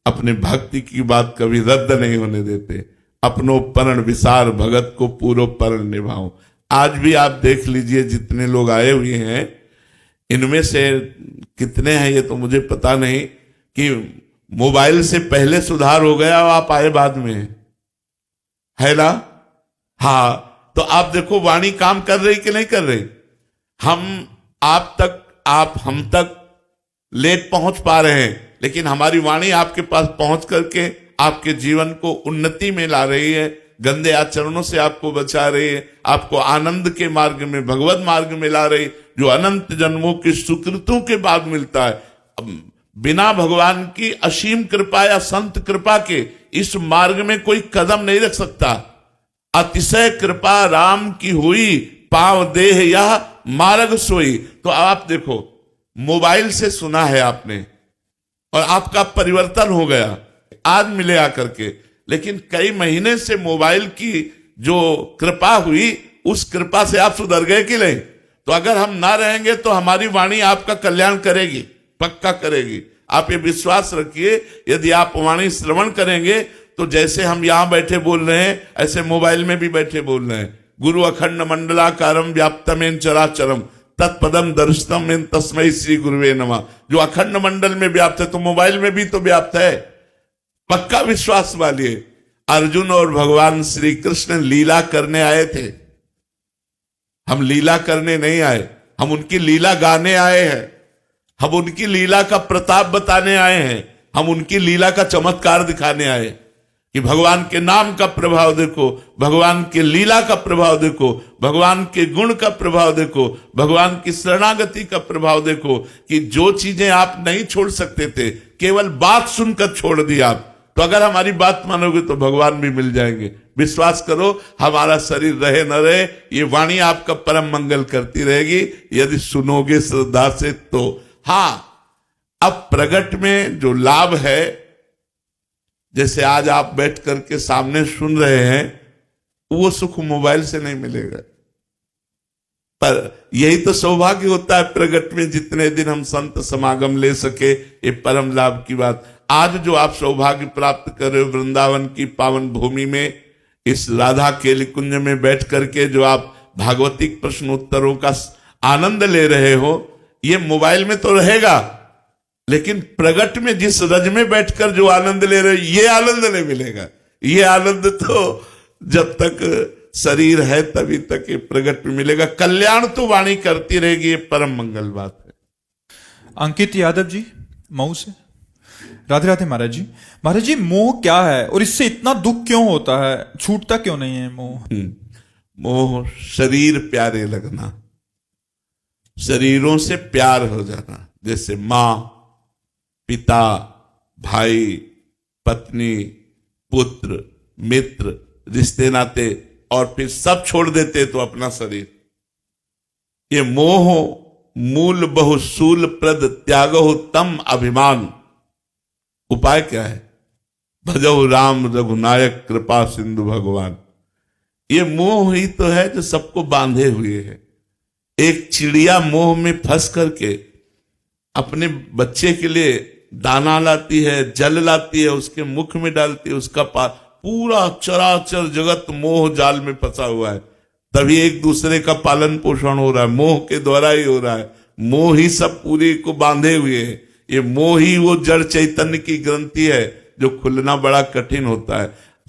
अपने भक्ति की बात कभी रद्द नहीं होने देते। अपनो परण विसार भगत को पूरो परण निभाओ। आज भी आप देख लीजिए जितने लोग आए हुए हैं, इनमें से कितने हैं ये तो मुझे पता नहीं कि मोबाइल से पहले सुधार हो गया और आप आए बाद में, है ना? हाँ, तो आप देखो वाणी काम कर रही कि नहीं कर रही। हम आप तक, आप हम तक लेट पहुंच पा रहे हैं, लेकिन हमारी वाणी आपके पास पहुंच करके आपके जीवन को उन्नति में ला रही है, गंदे आचरणों से आपको बचा रही है, आपको आनंद के मार्ग में, भगवत मार्ग में ला रही, जो अनंत जन्मों की सुकृतों के बाद मिलता है। बिना भगवान की असीम कृपा या संत कृपा के इस मार्ग में कोई कदम नहीं रख सकता। अतिशय कृपा राम की हुई, पांव देह यह मार्ग सोई। तो आप देखो, मोबाइल से सुना है आपने और आपका परिवर्तन हो गया, आज मिले आकर के, लेकिन कई महीने से मोबाइल की जो कृपा हुई, उस कृपा से आप सुधर गए कि नहीं? तो अगर हम ना रहेंगे तो हमारी वाणी आपका कल्याण करेगी, पक्का करेगी। आप ये विश्वास रखिए, यदि आप वाणी श्रवण करेंगे तो जैसे हम यहां बैठे बोल रहे हैं ऐसे मोबाइल में भी बैठे बोल रहे हैं। गुरु अखंड मंडलाकारम व्याप्तमेन चराचरम तत्पदम दर्शतम इन तस्मै श्री गुरुवे नमः। जो अखंड मंडल में व्याप्त है तो मोबाइल में भी तो व्याप्त है। पक्का विश्वास वालिए। अर्जुन और भगवान श्री कृष्ण लीला करने आए थे। हम लीला करने नहीं आए, हम उनकी लीला गाने आए हैं। हम उनकी लीला का प्रताप बताने आए हैं। हम उनकी लीला का चमत्कार दिखाने आए कि भगवान के नाम का प्रभाव देखो, भगवान के लीला का प्रभाव देखो, भगवान के गुण का प्रभाव देखो, भगवान की शरणागति का प्रभाव देखो कि जो चीजें आप नहीं छोड़ सकते थे केवल बात सुनकर छोड़ दी आप, तो अगर हमारी बात मानोगे तो भगवान भी मिल जाएंगे। विश्वास करो, हमारा शरीर रहे न रहे, ये वाणी आपका परम मंगल करती रहेगी यदि सुनोगे श्रद्धा से। तो हां, अब प्रगट में जो लाभ है, जैसे आज आप बैठ करके सामने सुन रहे हैं, वो सुख मोबाइल से नहीं मिलेगा। पर यही तो सौभाग्य होता है प्रगट में, जितने दिन हम संत समागम ले सके, ये परम लाभ की बात। आज जो आप सौभाग्य प्राप्त कर रहे हो वृंदावन की पावन भूमि में, इस राधा केली कुंज में बैठ करके जो आप भागवतिक प्रश्नोत्तरों का आनंद ले रहे हो, ये मोबाइल में तो रहेगा, लेकिन प्रगट में जिस रज में बैठकर जो आनंद ले रहे हो, ये आनंद नहीं मिलेगा। ये आनंद तो जब तक शरीर है तभी तक ये प्रगट में मिलेगा। कल्याण तो वाणी करती रहेगी, ये परम मंगल बात है। अंकित यादव जी मऊ से। राधे राधे महाराज जी। महाराज जी, मोह क्या है और इससे इतना दुख क्यों होता है, छूटता क्यों नहीं है मोह? मोह शरीर प्यारे लगना, शरीरों से प्यार हो जाना। जैसे मां, पिता, भाई, पत्नी, पुत्र, मित्र, रिश्ते नाते, और फिर सब छोड़ देते तो अपना शरीर। ये मोह मूल बहुसूल प्रद त्यागो तम अभिमान। उपाय क्या है? भजो राम रघुनायक कृपा सिंधु भगवान। ये मोह ही तो है जो सबको बांधे हुए है। एक चिड़िया मोह में फंस करके अपने बच्चे के लिए दाना लाती है, जल लाती है, उसके मुख में डालती है, उसका पूरा चराचर जगत मोह जाल में फंसा हुआ है। तभी एक दूसरे का पालन पोषण हो रहा है, मोह के द्वारा ही हो रहा है। मोह ही सब पूरी को बांधे हुए है। ये मोह ही वो जड़ चैतन्य की ग्रंथि है जो खुलना बड़ा कठिन होता है।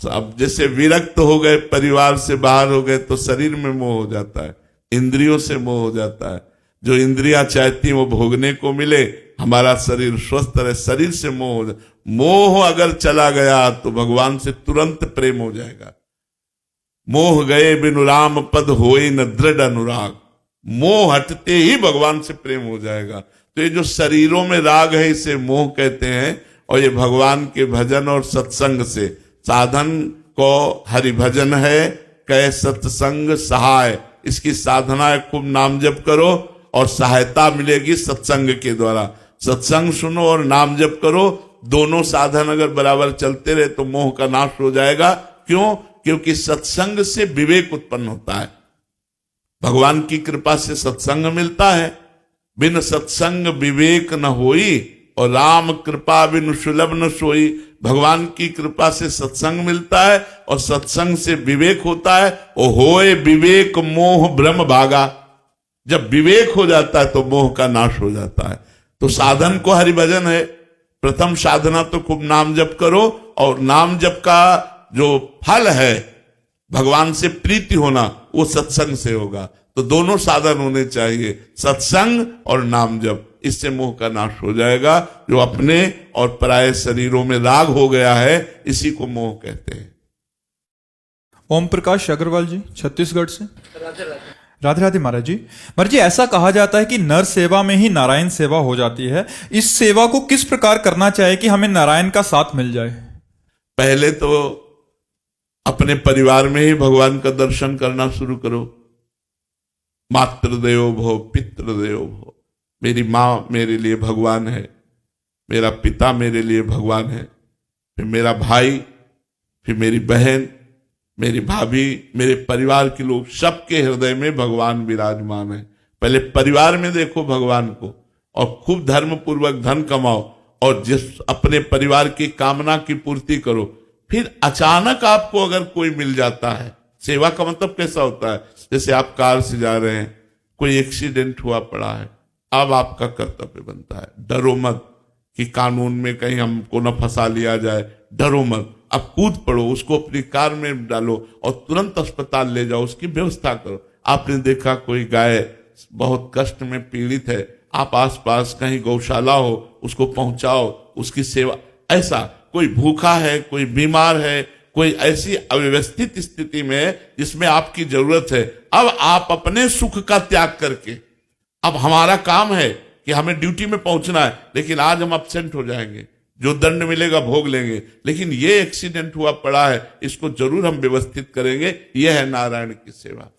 अब जैसे विरक्त हो गए, परिवार से बाहर हो गए, तो शरीर में मोह हो जाता है, इंद्रियों से मोह हो जाता है। जो इंद्रियां चाहती वो भोगने को मिले, हमारा शरीर स्वस्थ रहे, शरीर से मोह हो जाए। मोह अगर चला गया तो भगवान से तुरंत प्रेम हो जाएगा। मोह गए बिनु राम पद होए न दृढ़ अनुराग। मोह हटते ही भगवान से प्रेम हो जाएगा। तो ये जो शरीरों में राग है इसे मोह कहते हैं, और ये भगवान के भजन और सत्संग से। साधन को हरि भजन है, कै सत्संग सहाय। इसकी साधना है, खूब नाम जप करो और सहायता मिलेगी सत्संग के द्वारा। सत्संग सुनो और नाम जप करो, दोनों साधन अगर बराबर चलते रहे तो मोह का नाश हो जाएगा। क्यों? क्योंकि सत्संग से विवेक उत्पन्न होता है। भगवान की कृपा से सत्संग मिलता है। बिन सत्संग विवेक न होई, और राम कृपा बिन सुलभ न सोई। भगवान की कृपा से सत्संग मिलता है और सत्संग से विवेक होता है। और होए विवेक मोह भ्रम भागा। जब विवेक हो जाता है तो मोह का नाश हो जाता है। तो साधन को हरिभजन है। प्रथम साधना तो खूब नाम जप करो, और नाम जप का जो फल है भगवान से प्रीति होना, वो सत्संग से होगा। तो दोनों साधन होने चाहिए, सत्संग और नाम जप। इससे मोह का नाश हो जाएगा। जो अपने और पराये शरीरों में राग हो गया है, इसी को मोह कहते हैं। ओम प्रकाश अग्रवाल जी छत्तीसगढ़ से। राधे राधे महाराज जी। महाराज जी, ऐसा कहा जाता है कि नर सेवा में ही नारायण सेवा हो जाती है। इस सेवा को किस प्रकार करना चाहिए कि हमें नारायण का साथ मिल जाए? पहले तो अपने परिवार में ही भगवान का दर्शन करना शुरू करो। मातृदेवो भव पितृदेवो भव। मेरी माँ मेरे लिए भगवान है, मेरा पिता मेरे लिए भगवान है, फिर मेरा भाई, फिर मेरी बहन, मेरी भाभी, मेरे परिवार के लोग, सबके हृदय में भगवान विराजमान है। पहले परिवार में देखो भगवान को, और खूब धर्म पूर्वक धन कमाओ, और जिस अपने परिवार की कामना की पूर्ति करो। फिर अचानक आपको अगर कोई मिल जाता है, सेवा का मतलब कैसा होता है, जैसे आप कार से जा रहे हैं, कोई एक्सीडेंट हुआ पड़ा है, अब आपका कर्तव्य बनता है, डरो मत कि कानून में कहीं हमको न फंसा लिया जाए, डरो मत, अब कूद पड़ो, उसको अपनी कार में डालो और तुरंत अस्पताल ले जाओ, उसकी व्यवस्था करो। आपने देखा कोई गाय बहुत कष्ट में पीड़ित है, आप आसपास कहीं गौशाला हो, उसको पहुंचाओ, उसकी सेवा। ऐसा कोई भूखा है, कोई बीमार है, कोई ऐसी अव्यवस्थित स्थिति में जिसमें आपकी जरूरत है, अब आप अपने सुख का त्याग करके, अब हमारा काम है कि हमें ड्यूटी में पहुंचना है, लेकिन आज हम अब्सेंट हो जाएंगे, जो दंड मिलेगा भोग लेंगे, लेकिन ये एक्सीडेंट हुआ पड़ा है, इसको जरूर हम व्यवस्थित करेंगे। यह है नारायण की सेवा।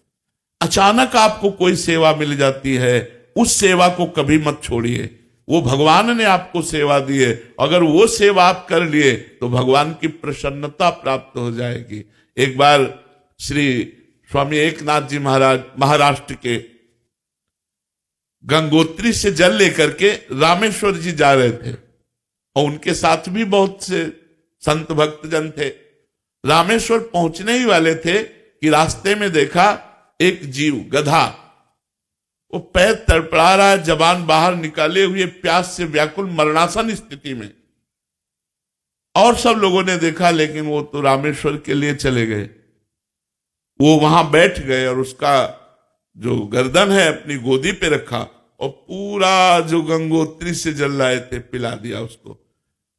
अचानक आपको कोई सेवा मिल जाती है, उस सेवा को कभी मत छोड़िए। वो भगवान ने आपको सेवा दी है, अगर वो सेवा आप कर लिए तो भगवान की प्रसन्नता प्राप्त हो जाएगी। एक बार श्री स्वामी एकनाथ जी महाराज महाराष्ट्र के गंगोत्री से जल लेकर के रामेश्वर जी जा रहे थे और उनके साथ भी बहुत से संत भक्त जन थे। रामेश्वर पहुंचने ही वाले थे कि रास्ते में देखा एक जीव गधा, वो पैर तड़पड़ा रहा है, जबान बाहर निकाले हुए, प्यास से व्याकुल मरणासन स्थिति में। और सब लोगों ने देखा, लेकिन वो तो रामेश्वर के लिए चले गए। वो वहां बैठ गए और उसका जो गर्दन है अपनी गोदी पे रखा और पूरा जो गंगोत्री से जल लाए थे पिला दिया उसको।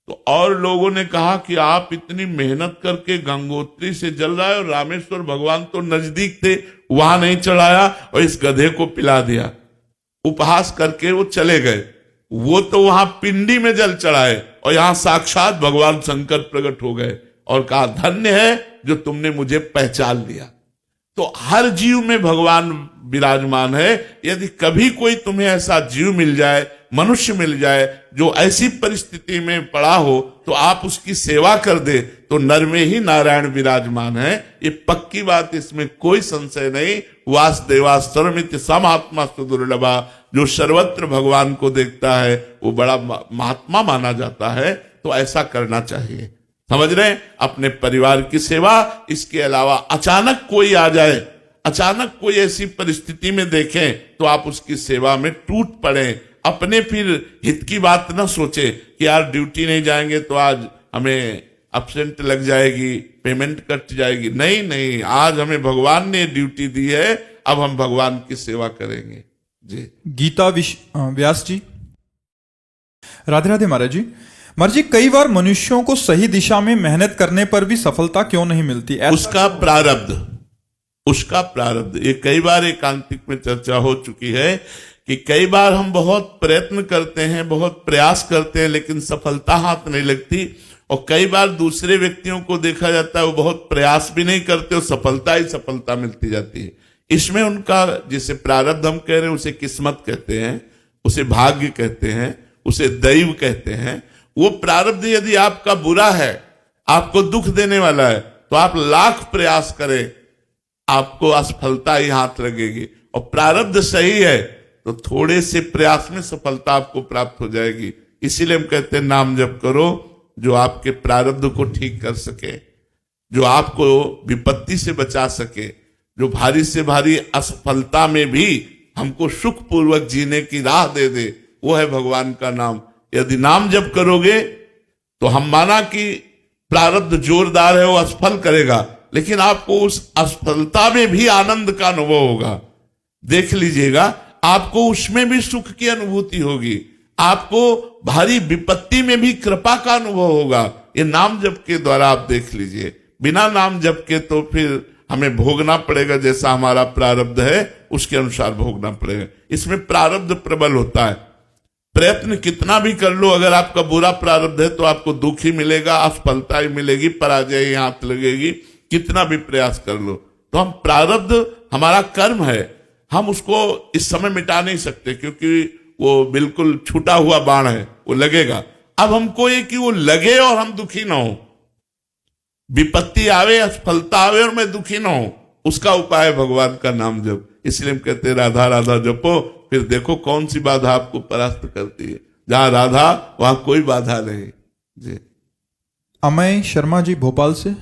तो और लोगों ने कहा कि आप इतनी मेहनत करके गंगोत्री से जल रहा है और रामेश्वर भगवान तो नजदीक थे, वहां नहीं चढ़ाया और इस गधे को पिला दिया। उपहास करके वो चले गए। वो तो वहां पिंडी में जल चढ़ाए और यहां साक्षात भगवान शंकर प्रकट हो गए और कहा धन्य है जो तुमने मुझे पहचान लिया। तो हर जीव में भगवान विराजमान है। यदि कभी कोई तुम्हें ऐसा जीव मिल जाए, मनुष्य मिल जाए जो ऐसी परिस्थिति में पड़ा हो, तो आप उसकी सेवा कर दे, तो नर में ही नारायण विराजमान है। ये पक्की बात, इसमें कोई संशय नहीं। वासुदेवा सर्वमिति समात्मा सुदुर्लभा, जो सर्वत्र भगवान को देखता है वो बड़ा महात्मा माना जाता है। तो ऐसा करना चाहिए, समझ रहे हैं, अपने परिवार की सेवा। इसके अलावा अचानक कोई आ जाए, अचानक कोई ऐसी परिस्थिति में देखें, तो आप उसकी सेवा में टूट पड़े। अपने फिर हित की बात ना सोचे कि यार ड्यूटी नहीं जाएंगे तो आज हमें अब्सेंट लग जाएगी, पेमेंट कट जाएगी। नहीं नहीं, आज हमें भगवान ने ड्यूटी दी है, अब हम भगवान की सेवा करेंगे। जी गीता व्यास जी। राधे राधे महाराज जी। महाराज जी, कई बार मनुष्यों को सही दिशा में मेहनत करने पर भी सफलता क्यों नहीं मिलती? उसका प्रारब्ध ये कई बार एकांतिक में चर्चा हो चुकी है कि कई बार हम बहुत प्रयत्न करते हैं, बहुत प्रयास करते हैं, लेकिन सफलता हाथ नहीं लगती। और कई बार दूसरे व्यक्तियों को देखा जाता है वो बहुत प्रयास भी नहीं करते और सफलता ही सफलता मिलती जाती है। इसमें उनका जिसे प्रारब्ध हम कह रहे हैं उसे किस्मत कहते हैं, उसे भाग्य कहते हैं, उसे दैव कहते हैं। वो प्रारब्ध यदि आपका बुरा है, आपको दुख देने वाला है, तो आप लाख प्रयास करें, आपको असफलता ही हाथ लगेगी। और प्रारब्ध सही है तो थोड़े से प्रयास में सफलता आपको प्राप्त हो जाएगी। इसीलिए हम कहते हैं नाम जप करो जो आपके प्रारब्ध को ठीक कर सके, जो आपको विपत्ति से बचा सके, जो भारी से भारी असफलता में भी हमको सुखपूर्वक जीने की राह दे दे, वो है भगवान का नाम। यदि नाम जप करोगे तो हम माना कि प्रारब्ध जोरदार है, वो असफल करेगा, लेकिन आपको उस असफलता में भी आनंद का अनुभव होगा। देख लीजिएगा, आपको उसमें भी सुख की अनुभूति होगी, आपको भारी विपत्ति में भी कृपा का अनुभव होगा। ये नाम जप के द्वारा आप देख लीजिए। बिना नाम जप के तो फिर हमें भोगना पड़ेगा, जैसा हमारा प्रारब्ध है उसके अनुसार भोगना पड़ेगा। इसमें प्रारब्ध प्रबल होता है। प्रयत्न कितना भी कर लो, अगर आपका बुरा प्रारब्ध है तो आपको दुख ही मिलेगा, असफलता ही मिलेगी, पराजय ही हाथ लगेगी, कितना भी प्रयास कर लो। तो हम प्रारब्ध हमारा कर्म है, हम उसको इस समय मिटा नहीं सकते, क्योंकि वो बिल्कुल छूटा हुआ बाण है, वो लगेगा। अब हमको ये कि वो लगे और हम दुखी ना हो, विपत्ति आवे, असफलता आवे और मैं दुखी ना हो, उसका उपाय है भगवान का नाम जप। इसलिए हम कहते हैं राधा राधा जपो, फिर देखो कौन सी बाधा आपको परास्त करती है। जहां राधा वहां कोई बाधा नहीं। जी अमय शर्मा जी भोपाल से।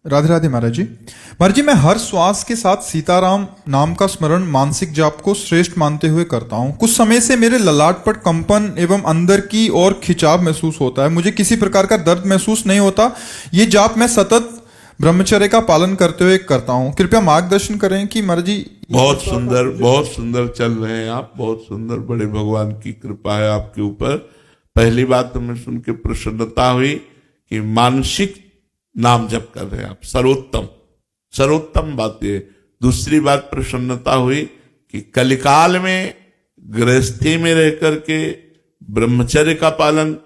राधे राधे महाराज जी। महाराज जी, मैं हर श्वास के साथ सीताराम नाम का स्मरण मानसिक जाप को श्रेष्ठ मानते हुए करता हूँ। कुछ समय से मेरे ललाट पर कंपन एवं अंदर की ओर खिंचाव महसूस होता है। मुझे किसी प्रकार का दर्द महसूस नहीं होता। ये जाप मैं सतत ब्रह्मचर्य का पालन करते हुए करता हूँ। कृपया मार्गदर्शन करें कि महाराज जी। बहुत सुंदर चल रहे हैं आप, बहुत सुंदर। बड़े भगवान की कृपा है आपके ऊपर। पहली बात तो मैं सुन के प्रसन्नता हुई कि मानसिक नाम जप कर रहे हैं आप, सर्वोत्तम बात ये। दूसरी बात प्रसन्नता हुई कि कलिकाल में गृहस्थी में रह करके ब्रह्मचर्य का पालन,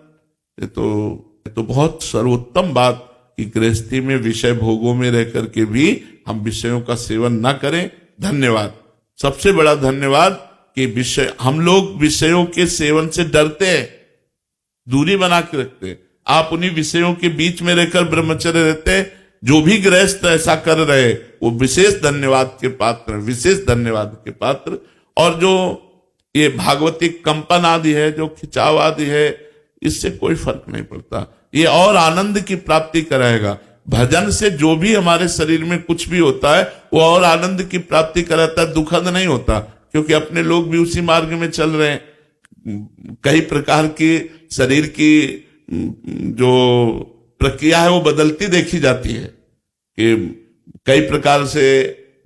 ये तो बहुत सर्वोत्तम बात कि गृहस्थी में विषय भोगों में रह करके भी हम विषयों का सेवन ना करें। धन्यवाद, सबसे बड़ा धन्यवाद कि विषय, हम लोग विषयों के सेवन से डरते हैं, दूरी बना के रखते हैं। आप उन्हीं विषयों के बीच में रहकर ब्रह्मचर्य रहते हैं। जो भी गृहस्थ ऐसा कर रहे वो विशेष धन्यवाद के पात्र, विशेष धन्यवाद के पात्र। और जो ये भागवती कंपन आदि है, जो खिंचाव आदि है, इससे कोई फर्क नहीं पड़ता। ये और आनंद की प्राप्ति कराएगा। भजन से जो भी हमारे शरीर में कुछ भी होता है वो और आनंद की प्राप्ति कराता है, दुखद नहीं होता। क्योंकि अपने लोग भी उसी मार्ग में चल रहे हैं। कई प्रकार की शरीर की जो प्रक्रिया है वो बदलती देखी जाती है कि कई प्रकार से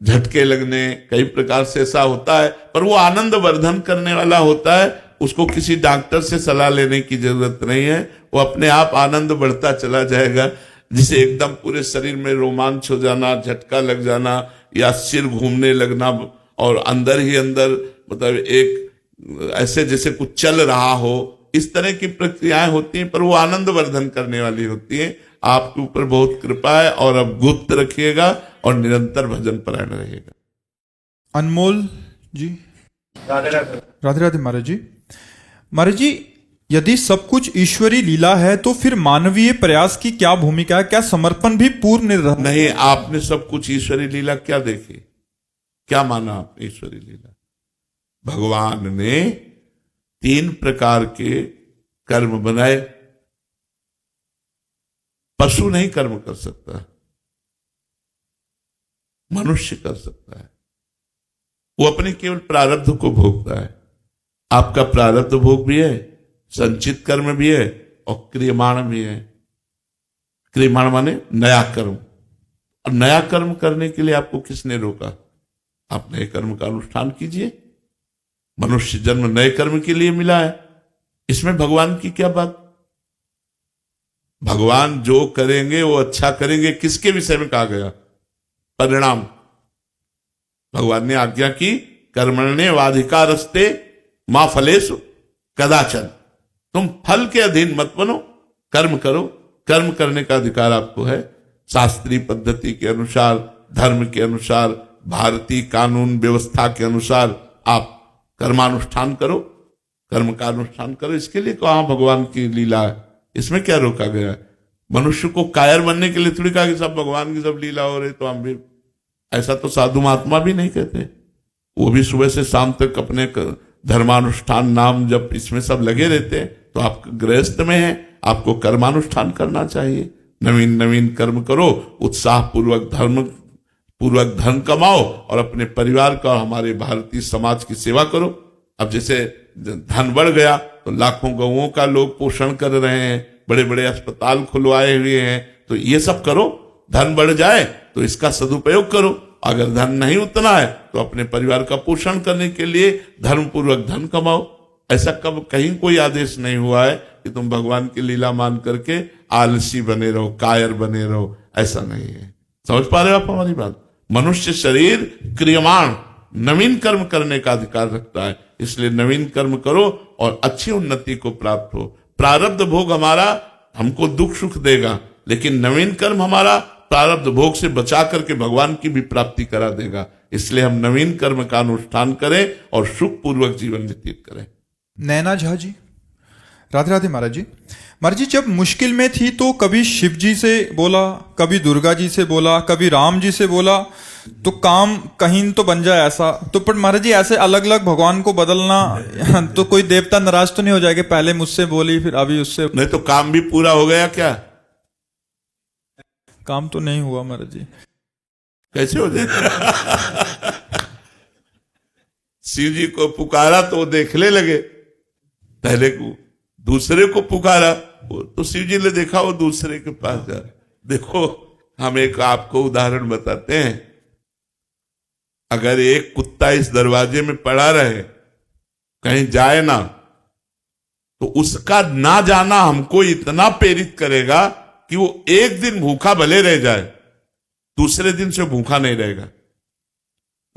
झटके लगने, कई प्रकार से ऐसा होता है, पर वो आनंद वर्धन करने वाला होता है। उसको किसी डॉक्टर से सलाह लेने की जरूरत नहीं है, वो अपने आप आनंद बढ़ता चला जाएगा। जिसे एकदम पूरे शरीर में रोमांच हो जाना, झटका लग जाना या सिर घूमने लगना और अंदर ही अंदर मतलब एक ऐसे जैसे कुछ चल रहा हो, इस तरह की प्रक्रियाएं होती हैं, पर वो आनंद वर्धन करने वाली होती हैं। आपके ऊपर बहुत कृपा है और अब गुप्त रखिएगा और निरंतर भजन परायण रहिएगा। अनमोल जी। राधे राधे महाराज जी। महाराज जी, यदि सब कुछ ईश्वरी लीला है तो फिर मानवीय प्रयास की क्या भूमिका है? क्या समर्पण भी पूर्ण निर्धारण नहीं? आपने सब कुछ ईश्वरी लीला क्या देखी, क्या माना आप ईश्वरी लीला? भगवान ने 3 प्रकार के कर्म बनाए। पशु नहीं कर्म कर सकता, मनुष्य कर सकता है। वो अपने केवल प्रारब्ध को भोगता है। आपका प्रारब्ध भोग भी है, संचित कर्म भी है और क्रियमाण भी है। क्रियमाण माने नया कर्म। और नया कर्म करने के लिए आपको किसने रोका? आप नए कर्म का अनुष्ठान कीजिए। मनुष्य जन्म नए कर्म के लिए मिला है, इसमें भगवान की क्या बात? भगवान जो करेंगे वो अच्छा करेंगे। किसके विषय में कहा गया? परिणाम। भगवान ने आज्ञा की, कर्मण्येवाधिकारस्ते मा फलेषु कदाचन। तुम फल के अधीन मत बनो, कर्म करो। कर्म करने का अधिकार आपको है। शास्त्रीय पद्धति के अनुसार, धर्म के अनुसार, भारतीय कानून व्यवस्था के अनुसार आप कर्मानुष्ठान करो, कर्म का अनुष्ठान करो। इसके लिए कहाँ भगवान की लीला है? इसमें क्या रोका गया है? मनुष्य को कायर बनने के लिए थोड़ी कहा कि सब भगवान की सब लीला हो रही तो हम भी। ऐसा तो साधु महात्मा भी नहीं कहते। वो भी सुबह से शाम तक अपने धर्मानुष्ठान, नाम जब इसमें सब लगे रहते हैं। तो आप गृहस्थ में हैं, आपको कर्मानुष्ठान करना चाहिए। नवीन नवीन कर्म करो, उत्साह पूर्वक धन कमाओ और अपने परिवार का और हमारे भारतीय समाज की सेवा करो। अब जैसे धन बढ़ गया तो लाखों गौओं का लोग पोषण कर रहे हैं, बड़े बड़े अस्पताल खुलवाए हुए हैं। तो ये सब करो। धन बढ़ जाए तो इसका सदुपयोग करो। अगर धन नहीं उतना है तो अपने परिवार का पोषण करने के लिए धर्मपूर्वक धन कमाओ। ऐसा कब कहीं कोई आदेश नहीं हुआ है कि तुम भगवान की लीला मान करके आलसी बने रहो, कायर बने रहो। ऐसा नहीं है। समझ पा रहे हो आप हमारी बात? मनुष्य शरीर क्रियमाण नवीन कर्म करने का अधिकार रखता है। इसलिए नवीन कर्म करो और अच्छी उन्नति को प्राप्त हो। प्रारब्ध भोग हमारा हमको दुख सुख देगा, लेकिन नवीन कर्म हमारा प्रारब्ध भोग से बचा करके भगवान की भी प्राप्ति करा देगा। इसलिए हम नवीन कर्म का अनुष्ठान करें और सुख पूर्वक जीवन व्यतीत करें। नैना झा जी। राधे राधे महाराज जी। महाराज जी जब मुश्किल में थी तो कभी शिव जी से बोला, कभी दुर्गा जी से बोला, कभी राम जी से बोला, तो काम कहीं तो बन जाए ऐसा। तो पर महाराज जी ऐसे अलग अलग भगवान को बदलना तो कोई देवता नाराज तो नहीं हो जाएगा, पहले मुझसे बोली फिर अभी उससे? नहीं तो काम भी पूरा हो गया क्या? काम तो नहीं हुआ महाराज जी। कैसे हो जाए? शिव जी को पुकारा तो वो देखने लगे, पहले को दूसरे को पुकारा तो शिव जी ने देखा वो दूसरे के पास जा। देखो हम एक आपको उदाहरण बताते हैं, अगर एक कुत्ता इस दरवाजे में पड़ा रहे कहीं जाए ना, तो उसका ना जाना हमको इतना प्रेरित करेगा कि वो एक दिन भूखा भले रह जाए, दूसरे दिन से भूखा नहीं रहेगा।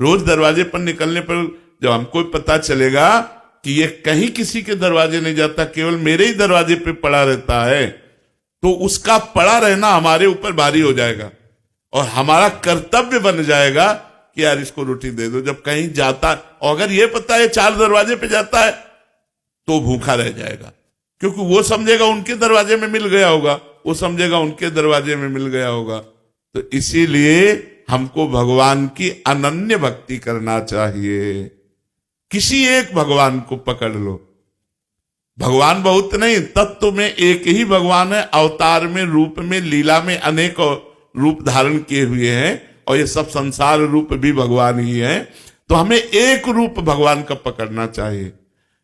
रोज दरवाजे पर निकलने पर जब हमको पता चलेगा कि ये कहीं किसी के दरवाजे नहीं जाता, केवल मेरे ही दरवाजे पे पड़ा रहता है, तो उसका पड़ा रहना हमारे ऊपर भारी हो जाएगा और हमारा कर्तव्य बन जाएगा कि यार इसको रोटी दे दो। जब कहीं जाता और अगर ये पता है 4 दरवाजे पे जाता है तो भूखा रह जाएगा, क्योंकि वो समझेगा उनके दरवाजे में मिल गया होगा, वो समझेगा उनके दरवाजे में मिल गया होगा। तो इसीलिए हमको भगवान की अनन्य भक्ति करना चाहिए। किसी एक भगवान को पकड़ लो, भगवान बहुत नहीं, तत्व में एक ही भगवान है, अवतार में, रूप में, लीला में अनेक रूप धारण किए हुए हैं और ये सब संसार रूप भी भगवान ही है। तो हमें एक रूप भगवान का पकड़ना चाहिए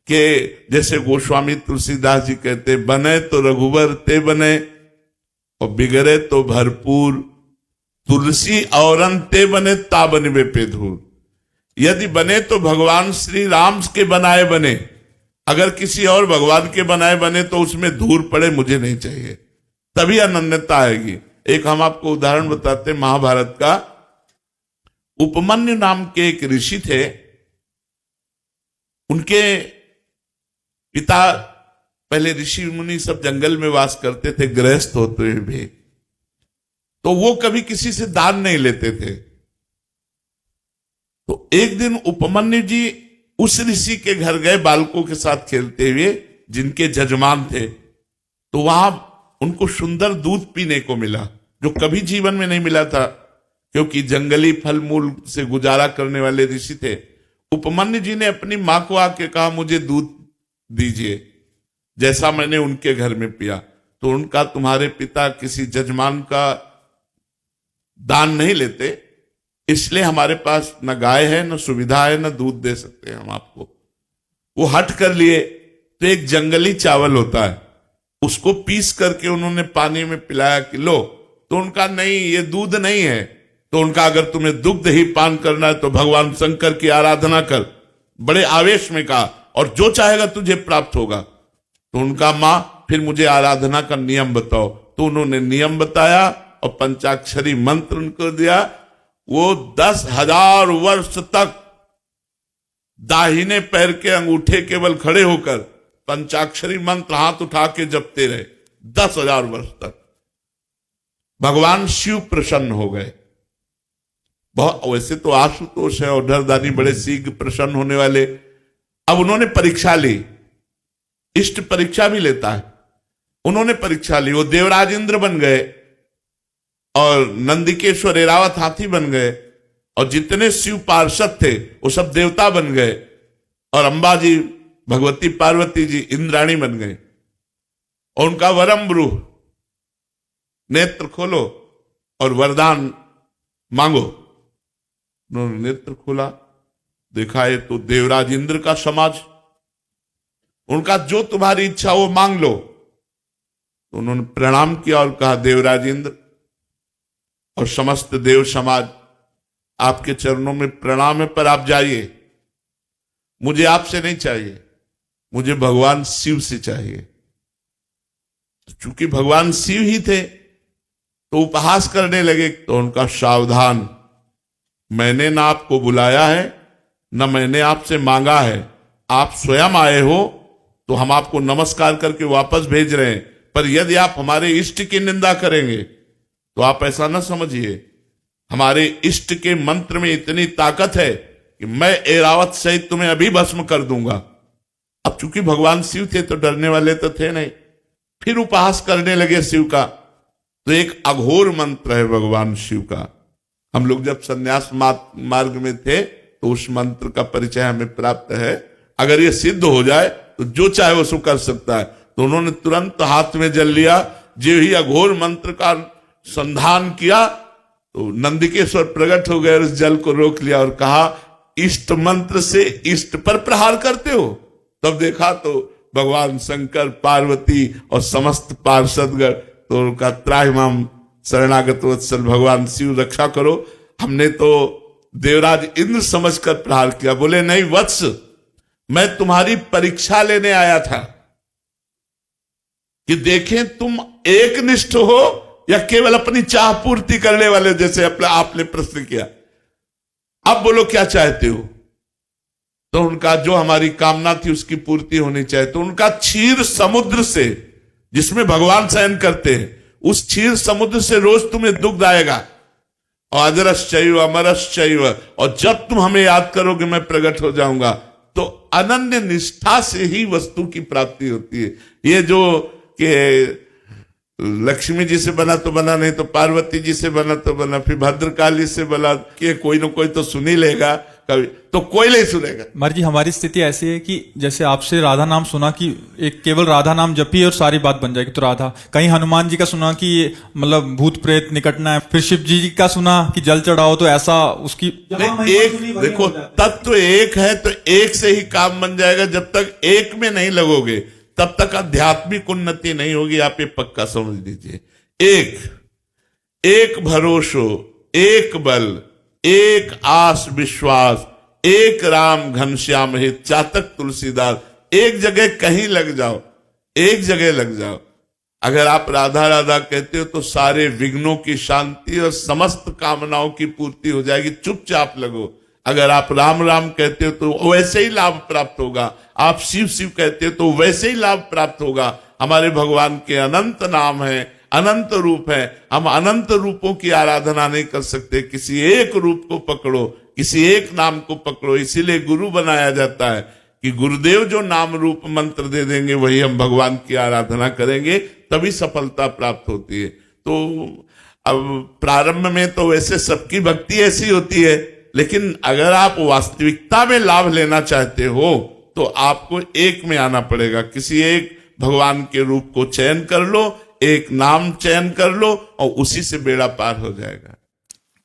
कि जैसे गोस्वामी तुलसीदास जी कहते, बने तो रघुवर ते बने और बिगड़े तो भरपूर, तुलसी औरन ते बने ता बनवे पे धूर। यदि बने तो भगवान श्री राम के बनाए बने, अगर किसी और भगवान के बनाए बने तो उसमें धूल पड़े, मुझे नहीं चाहिए, तभी अनन्यता आएगी। एक हम आपको उदाहरण बताते महाभारत का। उपमन्यु नाम के एक ऋषि थे, उनके पिता, पहले ऋषि मुनि सब जंगल में वास करते थे गृहस्थ होते हुए भी, तो वो कभी किसी से दान नहीं लेते थे। तो एक दिन उपमन्यु जी उस ऋषि के घर गए बालकों के साथ खेलते हुए, जिनके जजमान थे, तो वहां उनको सुंदर दूध पीने को मिला जो कभी जीवन में नहीं मिला था, क्योंकि जंगली फल मूल से गुजारा करने वाले ऋषि थे। उपमन्यु जी ने अपनी मां को आके कहा, मुझे दूध दीजिए जैसा मैंने उनके घर में पिया। तो उनका, तुम्हारे पिता किसी जजमान का दान नहीं लेते, इसलिए हमारे पास न गाय है, न सुविधा है, न दूध दे सकते हैं हम आपको। वो हट कर लिए तो एक जंगली चावल होता है, उसको पीस करके उन्होंने पानी में पिलाया कि लो। तो उनका, नहीं ये दूध नहीं है। तो उनका, अगर तुम्हें दुग्ध ही पान करना है तो भगवान शंकर की आराधना कर। बड़े आवेश में कहा, और जो चाहेगा तुझे प्राप्त होगा। तो उनका, मां फिर मुझे आराधना का नियम बताओ। तो उन्होंने नियम बताया और पंचाक्षरी मंत्र उनको दिया। वो 10,000 वर्ष तक दाहिने पैर के अंगूठे केवल खड़े होकर पंचाक्षरी मंत्र हाथ उठा के जपते रहे 10,000 वर्ष तक। भगवान शिव प्रसन्न हो गए। बहुत, वैसे तो आशुतोष है और डरदानी बड़े शीघ्र प्रसन्न होने वाले। अब उन्होंने परीक्षा ली, इष्ट परीक्षा भी लेता है, उन्होंने परीक्षा ली। वो देवराज इंद्र बन गए और नंदिकेश्वर एरावत हाथी बन गए, और जितने शिव पार्षद थे वो सब देवता बन गए, और अंबा जी, भगवती पार्वती जी इंद्राणी बन गए। और उनका वरम ब्रूह, नेत्र खोलो और वरदान मांगो। उन्होंने नेत्र खोला, देखा है तो देवराज इंद्र का समाज, उनका जो तुम्हारी इच्छा वो मांग लो। तो उन्होंने प्रणाम किया और कहा, देवराज इंद्र और समस्त देव समाज, आपके चरणों में प्रणाम है, पर आप जाइए, मुझे आपसे नहीं चाहिए, मुझे भगवान शिव से चाहिए। चूंकि भगवान शिव ही थे तो उपहास करने लगे। तो उनका, सावधान, मैंने ना आपको बुलाया है, ना मैंने आपसे मांगा है, आप स्वयं आए हो तो हम आपको नमस्कार करके वापस भेज रहे हैं। पर यदि आप हमारे इष्ट की निंदा करेंगे तो आप ऐसा ना समझिए, हमारे इष्ट के मंत्र में इतनी ताकत है कि मैं एरावत सहित तुम्हें अभी भस्म कर दूंगा। अब चूंकि भगवान शिव थे तो डरने वाले तो थे नहीं, फिर उपहास करने लगे शिव का। तो एक अघोर मंत्र है भगवान शिव का। हम लोग जब संन्यास मार्ग में थे तो उस मंत्र का परिचय हमें प्राप्त है। अगर ये सिद्ध हो जाए तो जो चाहे वो सो कर सकता है। तो उन्होंने तुरंत हाथ में जल लिया। जो ही अघोर मंत्र का संधान किया तो नंदिकेश्वर प्रकट हो गए और उस जल को रोक लिया और कहा, इष्ट मंत्र से इष्ट पर प्रहार करते हो। तब देखा तो भगवान शंकर, पार्वती और समस्त पार्षदगण तो उनका त्राहिमाम शरणागत वत्सल भगवान शिव रक्षा करो। हमने तो देवराज इंद्र समझकर प्रहार किया। बोले नहीं वत्स, मैं तुम्हारी परीक्षा लेने आया था कि देखें तुम एक निष्ठ हो या केवल अपनी चाह पूर्ति करने वाले, जैसे आपने प्रश्न किया। अब बोलो क्या चाहते हो। तो उनका जो हमारी कामना थी उसकी पूर्ति होनी चाहिए। तो उनका क्षीर समुद्र से, जिसमें भगवान शयन करते हैं, उस क्षीर समुद्र से रोज तुम्हें दुग्ध आएगा। और अजरश्चैव अमरश्चैव, और जब तुम हमें याद करोगे मैं प्रकट हो जाऊंगा। तो अनन्य निष्ठा से ही वस्तु की प्राप्ति होती है। ये जो कि लक्ष्मी जी से बना तो बना, नहीं तो पार्वती जी से बना तो बना, फिर भद्रकाली से बना, कि कोई ना कोई तो सुन ही लेगा, कभी तो कोई नहीं सुनेगा। मर जी हमारी स्थिति ऐसी है कि जैसे आपसे राधा नाम सुना कि एक केवल राधा नाम जपिए और सारी बात बन जाएगी, तो राधा। कहीं हनुमान जी का सुना कि मतलब भूत प्रेत निकटना है, फिर शिव जी का सुना कि जल चढ़ाओ तो ऐसा उसकी एक देखो तत्व एक है तो एक से ही काम बन जाएगा। जब तक एक में नहीं लगोगे तब तक आध्यात्मिक उन्नति नहीं होगी। आप ये पक्का समझ लीजिए। एक भरोसो, एक बल, एक आस विश्वास, एक राम घनश्याम हित, चातक तुलसीदास। एक जगह कहीं लग जाओ, एक जगह लग जाओ। अगर आप राधा राधा कहते हो तो सारे विघ्नों की शांति और समस्त कामनाओं की पूर्ति हो जाएगी। चुपचाप लगो। अगर आप राम राम कहते हो तो वैसे ही लाभ प्राप्त होगा। आप शिव शिव कहते हो तो वैसे ही लाभ प्राप्त होगा। हमारे भगवान के अनंत नाम है, अनंत रूप है। हम अनंत रूपों की आराधना नहीं कर सकते। किसी एक रूप को पकड़ो, किसी एक नाम को पकड़ो। इसीलिए गुरु बनाया जाता है कि गुरुदेव जो नाम रूप मंत्र दे देंगे वही हम भगवान की आराधना करेंगे, तभी सफलता प्राप्त होती है। तो अब प्रारंभ में तो वैसे सबकी भक्ति ऐसी होती है, लेकिन अगर आप वास्तविकता में लाभ लेना चाहते हो तो आपको एक में आना पड़ेगा। किसी एक भगवान के रूप को चयन कर लो, एक नाम चयन कर लो और उसी से बेड़ा पार हो जाएगा।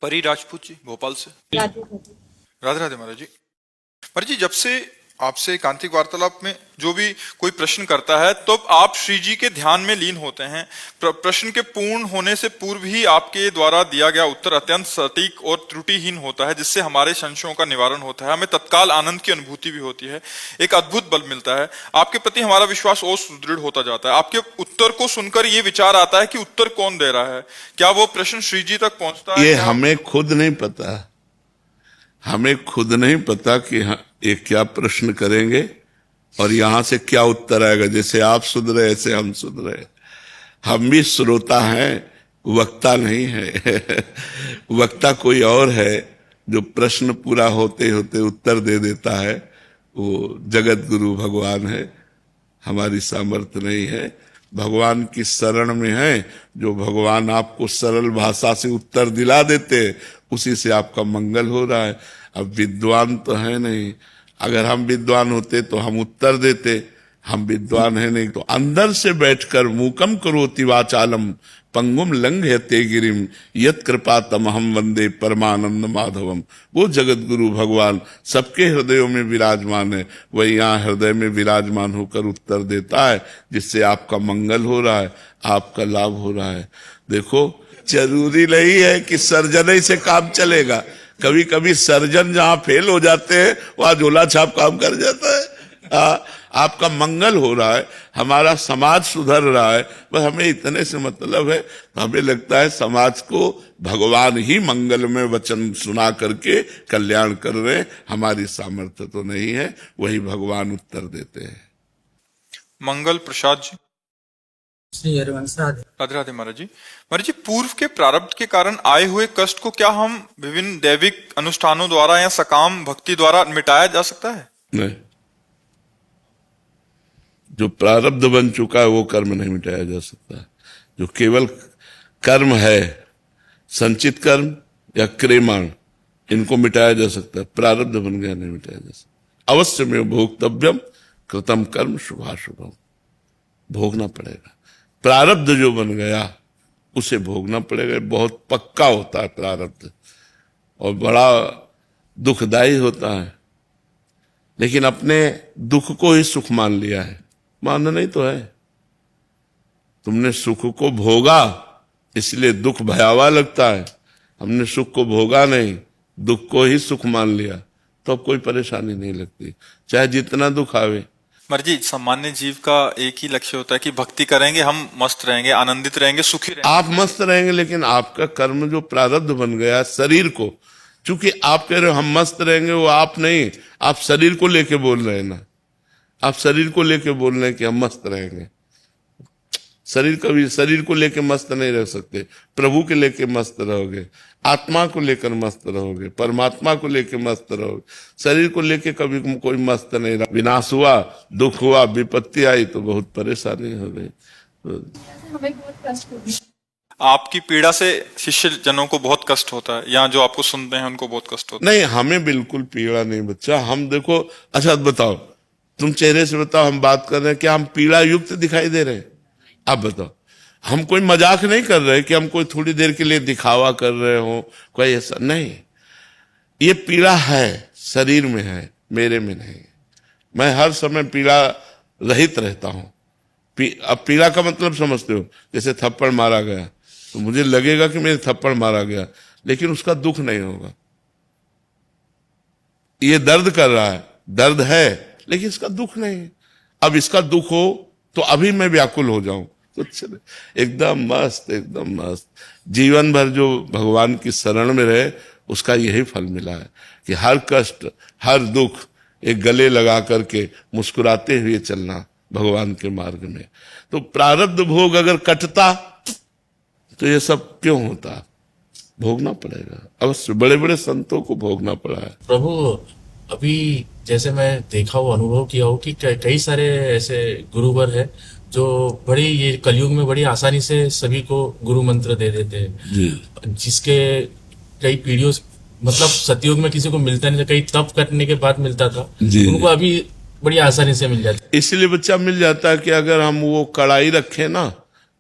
परी राजपूत जी भोपाल से। राधे राधे महाराज जी। महाराज जी, जब से आपसे एकांतिक वार्तालाप में जो भी कोई प्रश्न करता है तो आप श्री जी के ध्यान में लीन होते हैं। प्रश्न के पूर्ण होने से पूर्व ही आपके द्वारा दिया गया उत्तर अत्यंत सटीक और त्रुटिहीन होता है, जिससे हमारे संशयों का निवारण होता है। हमें तत्काल आनंद की अनुभूति भी होती है, एक अद्भुत बल मिलता है। आपके प्रति हमारा विश्वास और सुदृढ़ होता जाता है। आपके उत्तर को सुनकर ये विचार आता है कि उत्तर कौन दे रहा है, क्या वो प्रश्न श्री जी तक पहुंचता है? ये हमें खुद नहीं पता। हमें खुद नहीं पता कि ये क्या प्रश्न करेंगे और यहां से क्या उत्तर आएगा। जैसे आप सुन रहे ऐसे हम सुन रहे। हम भी श्रोता हैं, वक्ता नहीं है। वक्ता कोई और है जो प्रश्न पूरा होते होते उत्तर दे देता है। वो जगत गुरु भगवान है। हमारी सामर्थ्य नहीं है। भगवान की शरण में है। जो भगवान आपको सरल भाषा से उत्तर दिला देते, उसी से आपका मंगल हो रहा है। अब विद्वान तो है नहीं। अगर हम विद्वान होते तो हम उत्तर देते। हम विद्वान है नहीं, तो अंदर से बैठकर मूकम करोति वाचालम पंगुम लंघयते गिरिम यत कृपा तमहम वंदे परमानंद माधवम। वो जगत गुरु भगवान सबके हृदयों में विराजमान है। वही यहाँ हृदय में विराजमान होकर उत्तर देता है, जिससे आपका मंगल हो रहा है, आपका लाभ हो रहा है। देखो, जरूरी नहीं है कि सर्जन से काम चलेगा। कभी कभी सर्जन जहां फेल हो जाते हैं वहां झोला छाप काम कर जाता है। आपका मंगल हो रहा है, हमारा समाज सुधर रहा है, बस हमें इतने से मतलब है। हमें लगता है समाज को भगवान ही मंगल में वचन सुना करके कल्याण कर रहे हैं। हमारी सामर्थ्य तो नहीं है, वही भगवान उत्तर देते हैं। मंगल प्रसाद जी। श्री हरिवंश राधे राधे महाराज जी। महाराज जी, पूर्व के प्रारब्ध के कारण आए हुए कष्ट को क्या हम विभिन्न दैविक अनुष्ठानों द्वारा या सकाम भक्ति द्वारा मिटाया जा सकता है? नहीं। जो प्रारब्ध बन चुका है वो कर्म नहीं मिटाया जा सकता। जो केवल कर्म है, संचित कर्म या क्रियमाण, इनको मिटाया जा सकता है। प्रारब्ध बन गया नहीं मिटाया जा सकता। अवश्य में भोक्तव्यम कृतम कर्म शुभाशुभम, भोगना पड़ेगा। प्रारब्ध जो बन गया उसे भोगना पड़ेगा। बहुत पक्का होता है प्रारब्ध और बड़ा दुखदाई होता है, लेकिन अपने दुख को ही सुख मान लिया है। मानना नहीं तो है, तुमने सुख को भोगा इसलिए दुख भयावह लगता है। हमने सुख को भोगा नहीं, दुख को ही सुख मान लिया, तो अब कोई परेशानी नहीं लगती, चाहे जितना दुख आवे। मर्जी सामान्य जीव का एक ही लक्ष्य होता है कि भक्ति करेंगे, हम मस्त रहेंगे, आनंदित रहेंगे, सुखी रहेंगे। आप मस्त रहेंगे, लेकिन आपका कर्म जो प्रारब्ध बन गया शरीर को, चूंकि आप कह रहे हो हम मस्त रहेंगे, वो आप नहीं, आप शरीर को लेके बोल रहे हैं ना। आप शरीर को लेके बोल रहे हैं कि हम मस्त रहेंगे। शरीर को लेके मस्त नहीं रह सकते। प्रभु के लेके मस्त रहोगे, आत्मा को लेकर मस्त रहोगे, परमात्मा को लेके मस्त रहोगे। शरीर को लेके कभी कोई मस्त नहीं रहा। विनाश हुआ, दुख हुआ, विपत्ति आई तो बहुत परेशानी हो गई। हमें बहुत कष्ट होगी। आपकी पीड़ा से शिष्य जनों को बहुत कष्ट होता है, या जो आपको सुनते हैं उनको बहुत कष्ट होता है? नहीं, हमें बिल्कुल पीड़ा नहीं बच्चा। हम देखो, अच्छा बताओ, तुम चेहरे से बताओ, हम बात कर रहे हैं, क्या हम पीड़ा युक्त दिखाई दे रहे हैं? आप बताओ। हम कोई मजाक नहीं कर रहे कि हम कोई थोड़ी देर के लिए दिखावा कर रहे हो, कोई ऐसा नहीं। ये पीड़ा है, शरीर में है, मेरे में नहीं। मैं हर समय पीड़ा रहित रहता हूं। अब पीड़ा का मतलब समझते हो? जैसे थप्पड़ मारा गया तो मुझे लगेगा कि मेरे थप्पड़ मारा गया, लेकिन उसका दुख नहीं होगा। ये दर्द कर रहा है, दर्द है, लेकिन इसका दुख नहीं है। अब इसका दुख हो तो अभी मैं व्याकुल हो जाऊं तो एकदम मस्त, एकदम मस्त। जीवन भर जो भगवान की शरण में रहे उसका यही फल मिला है कि हर कष्ट, हर दुख एक गले लगा करके मुस्कुराते हुए चलना भगवान के मार्ग में। तो प्रारब्ध भोग अगर कटता तो ये सब क्यों होता? भोगना पड़ेगा अवश्य। बड़े बड़े संतों को भोगना पड़ा है। प्रभु, अभी जैसे मैं देखा हूँ, अनुभव किया हूँ कि कई सारे ऐसे गुरुवर हैं जो बड़ी, ये कलयुग में बड़ी आसानी से सभी को गुरु मंत्र दे देते हैं, जिसके कई पीढ़ियों, मतलब सतयुग में किसी को मिलता नहीं था, कई तप करने के बाद मिलता था, उनको अभी बड़ी आसानी से मिल जाता है। इसलिए बच्चा मिल जाता है कि अगर हम वो कड़ाई रखें ना,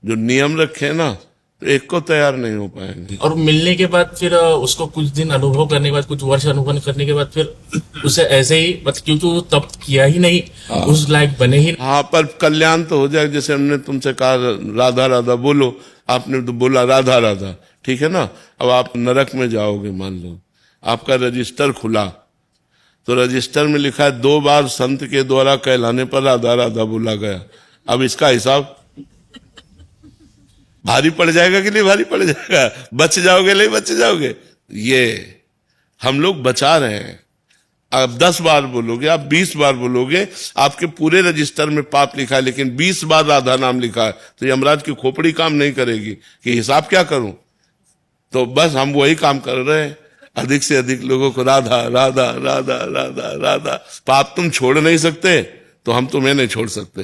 जो नियम रखें ना, तो एक को तैयार नहीं हो पाएंगे। और मिलने के बाद फिर उसको कुछ दिन अनुभव करने के बाद, कुछ वर्ष अनुभव करने के बाद फिर उसे ऐसे ही, मतलब क्योंकि वो तप किया ही नहीं, उस लायक बने ही नहीं। हाँ, पर कल्याण तो हो जाए। जैसे हमने तुमसे कहा राधा राधा बोलो, आपने तो बोला राधा राधा, ठीक है ना। अब आप नरक में जाओगे, मान लो आपका रजिस्टर खुला, तो रजिस्टर में लिखा है 2 बार संत के द्वारा कहलाने पर राधा राधा बोला गया। अब इसका हिसाब भारी पड़ जाएगा कि नहीं भारी पड़ जाएगा? बच जाओगे नहीं बच जाओगे? ये हम लोग बचा रहे हैं। आप 10 बार बोलोगे, आप 20 बार बोलोगे, आपके पूरे रजिस्टर में पाप लिखा है, लेकिन 20 बार राधा नाम लिखा है, तो यमराज की खोपड़ी काम नहीं करेगी कि हिसाब क्या करूं। तो बस हम वही काम कर रहे हैं, अधिक से अधिक लोगों को राधा राधा राधा राधा राधा। पाप तुम छोड़ नहीं सकते तो हम तुम्हें नहीं छोड़ सकते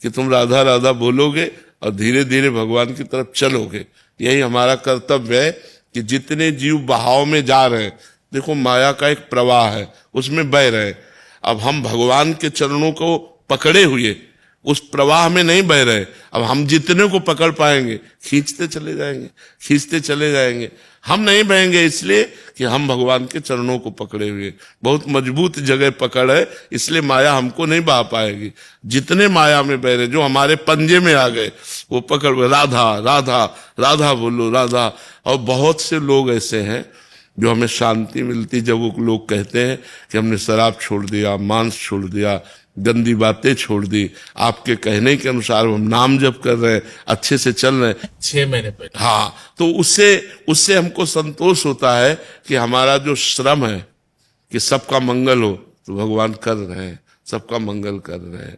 कि तुम राधा राधा बोलोगे और धीरे धीरे भगवान की तरफ चलोगे। यही हमारा कर्तव्य है कि जितने जीव बहाव में जा रहे हैं, देखो माया का एक प्रवाह है, उसमें बह रहे हैं। अब हम भगवान के चरणों को पकड़े हुए उस प्रवाह में नहीं बह रहे। अब हम जितने को पकड़ पाएंगे खींचते चले जाएंगे, खींचते चले जाएंगे। हम नहीं बहेंगे इसलिए कि हम भगवान के चरणों को पकड़े हुए, बहुत मजबूत जगह पकड़ है, इसलिए माया हमको नहीं बहा पाएगी। जितने माया में बह रहे, जो हमारे पंजे में आ गए, वो पकड़ राधा राधा राधा बोलो राधा। और बहुत से लोग ऐसे हैं जो हमें शांति मिलती जब वो लोग कहते हैं कि हमने शराब छोड़ दिया, मांस छोड़ दिया, गंदी बातें छोड़ दी, आपके कहने के अनुसार हम नाम जप कर रहे हैं, अच्छे से चल रहे हैं। 6 महीने पहले। हाँ, तो उससे हमको संतोष होता है कि हमारा जो श्रम है कि सबका मंगल हो, तो भगवान कर रहे हैं, सबका मंगल कर रहे हैं।